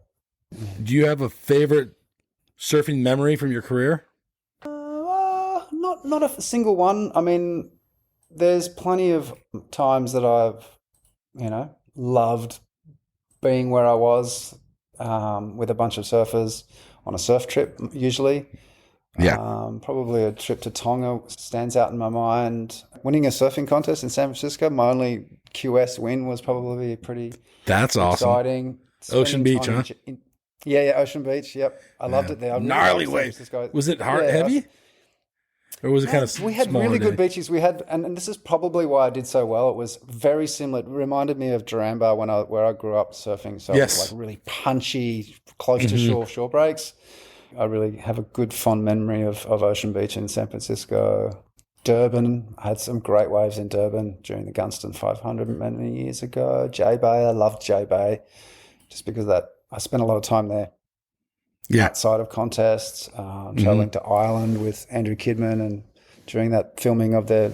do you have a favorite surfing memory from your career? Not a single one. I mean, there's plenty of times that I've, loved being where I was with a bunch of surfers on a surf trip, usually. Yeah. Probably a trip to Tonga stands out in my mind. Winning a surfing contest in San Francisco, my only QS win was probably pretty That's exciting. Awesome. Ocean Beach, huh? Yeah, Ocean Beach. Yep, I loved it there. Gnarly waves. Was it heavy? Or was it kind of We had really good beaches. We had, and this is probably why I did so well. It was very similar. It reminded me of Durango where I grew up surfing. So it was like really punchy, close to shore breaks. I really have a good fond memory of Ocean Beach in San Francisco. Durban, I had some great waves in Durban during the Gunston 500 many years ago. J-Bay, I loved J-Bay just because I spent a lot of time there. Outside of contests, traveling to Ireland with Andrew Kidman, and during that filming of the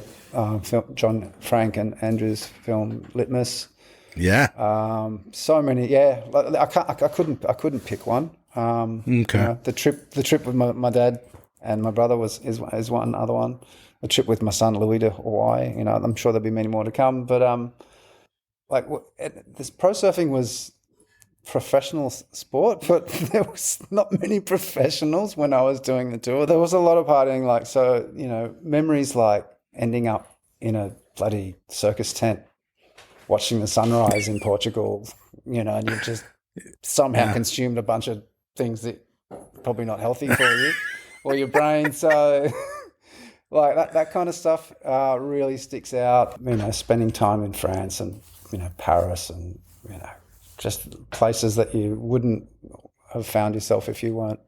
John Frank and Andrew's film Litmus. So many. I couldn't pick one. The trip with my dad and my brother is one other one. A trip with my son Louis to Hawaii. I'm sure there'll be many more to come. But this pro surfing was professional sport, but there was not many professionals when I was doing the tour. There was a lot of partying, memories like ending up in a bloody circus tent watching the sunrise in Portugal, and you just somehow consumed a bunch of things that probably not healthy for you or your brain. So like that kind of stuff really sticks out. Spending time in France and Paris and just places that you wouldn't have found yourself if you weren't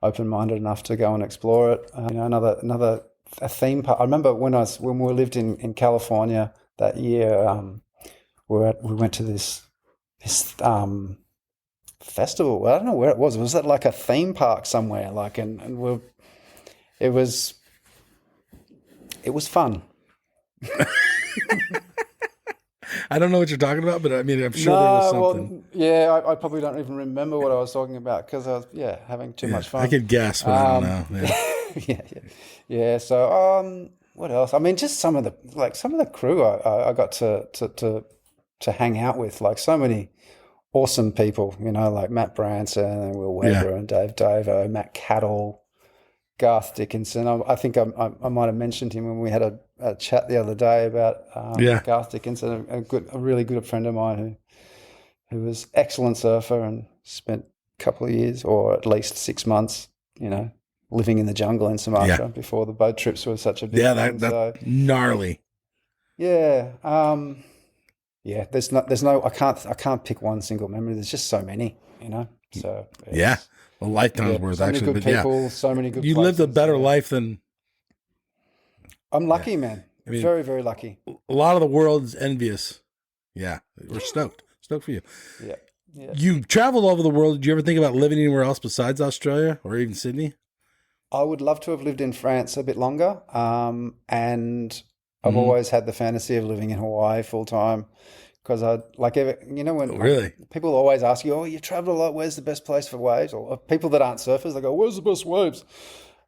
open-minded enough to go and explore it. A theme park. I remember when we lived in California that year. We went to this festival. Well, I don't know where it was. Was it like a theme park somewhere? It was fun. I don't know what you're talking about, but I mean, I'm sure there was something. Well, I probably don't even remember what I was talking about because I was having too much fun. I could guess, but I don't know. Yeah. So what else? I mean, just some of the crew I got to hang out with, like so many awesome people, like Matt Branson and Will Weber and Dave Davo, Matt Cattle, Garth Dickinson. I think I might have mentioned him when we had a chat the other day about Garth Dickinson, a really good friend of mine who was excellent surfer and spent a couple of years, or at least 6 months, living in the jungle in Sumatra before the boat trips were such a big thing. That's gnarly. Yeah. There's no I can't pick one single memory. There's just so many, So a lifetime's worth so actually. Many good people, so many good. You lived a better life than. I'm lucky, man. I mean, very, very lucky. A lot of the world's envious. Yeah, we're stoked for you. Yeah. You traveled all over the world. Did you ever think about living anywhere else besides Australia or even Sydney? I would love to have lived in France a bit longer, and I've always had the fantasy of living in Hawaii full time. Because when people always ask you, you travel a lot, where's the best place for waves? Or people that aren't surfers, they go, where's the best waves?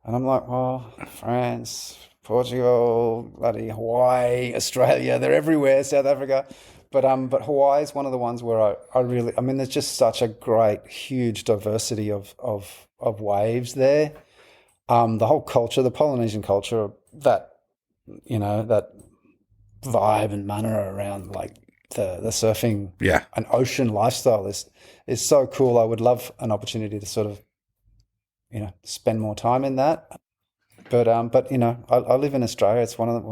And I'm like, well, France, Portugal, bloody Hawaii, Australia, they're everywhere, South Africa. But Hawaii is one of the ones where there's just such a great, huge diversity of waves there. The whole culture, the Polynesian culture, that vibe and mana around like the surfing and ocean lifestyle is so cool. I would love an opportunity to sort of, spend more time in that. But I live in Australia. It's one of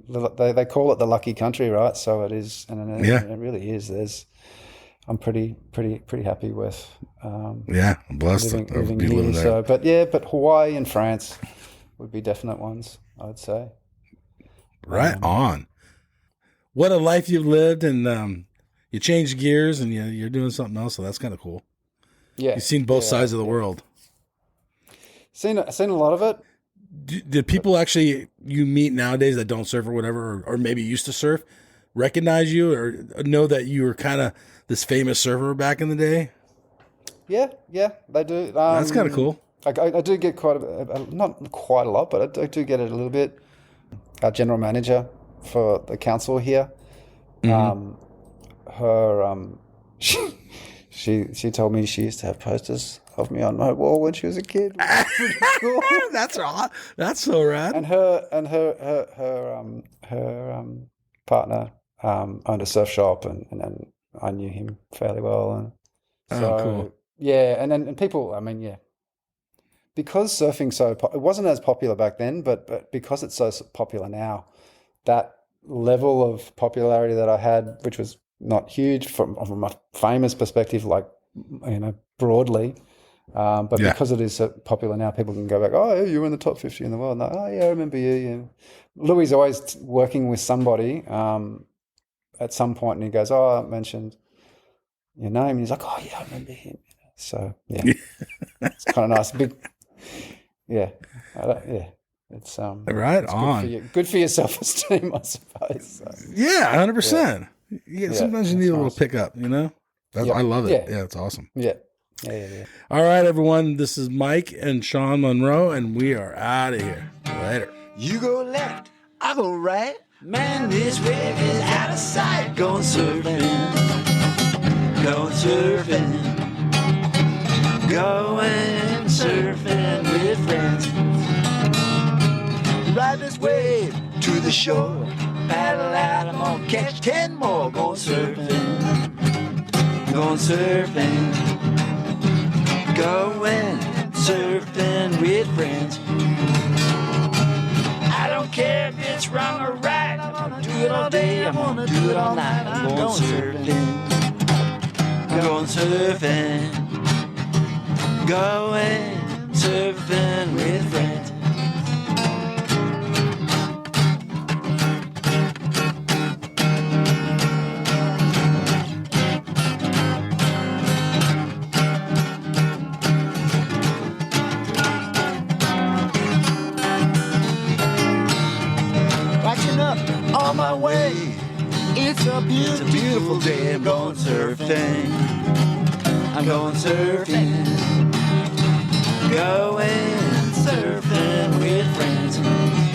the, they call it the lucky country, right? So it is, and it really is. I'm pretty happy with I'm blessed living here. So, but Hawaii and France would be definite ones, I would say. Right on. What a life you've lived, and you changed gears, and you're doing something else. So that's kind of cool. Yeah, you've seen both sides of the world. Seen a lot of it. Did people actually you meet nowadays that don't surf or whatever, or maybe used to surf, recognize you or know that you were kind of this famous surfer back in the day? Yeah, they do. That's kind of cool. I do get not quite a lot, but I do get it a little bit. Our general manager for the council here, she told me she used to have posters of me on my wall when she was a kid. Pretty cool. That's so rad. And her partner owned a surf shop, and I knew him fairly well. And so, cool. Yeah, and people, because surfing it wasn't as popular back then, but because it's so popular now, that level of popularity that I had, which was not huge from a famous perspective, like, broadly, but because it is so popular now, people can go back, oh, you were in the top 50 in the world. And I remember you. Louis is always working with somebody at some point, and he goes, I mentioned your name. And he's like, oh, yeah, I remember him. So, it's kind of nice. It's right it's on. Good for your self-esteem, I suppose. So. 100%. Sometimes you need a little pickup, I love it. Yeah, it's awesome. Yeah. All right, everyone. This is Mike and Shaun Munro, and we are out of here. Later. You go left, I go right. Man, this wave is out of sight. Going surfing. Going surfing. Going surfing with friends. Ride this wave to the shore. Paddle out, I'm gonna catch 10 more. Going surfing. Going surfing. Going surfing with friends. I don't care if it's wrong or right. I'm gonna do it all day, I'm gonna do it all night. I'm going surfing. Going surfing. Going surfing with friends. Watching up on my way. It's a beautiful day. I'm going surfing. I'm going surfing. Going surfing with friends.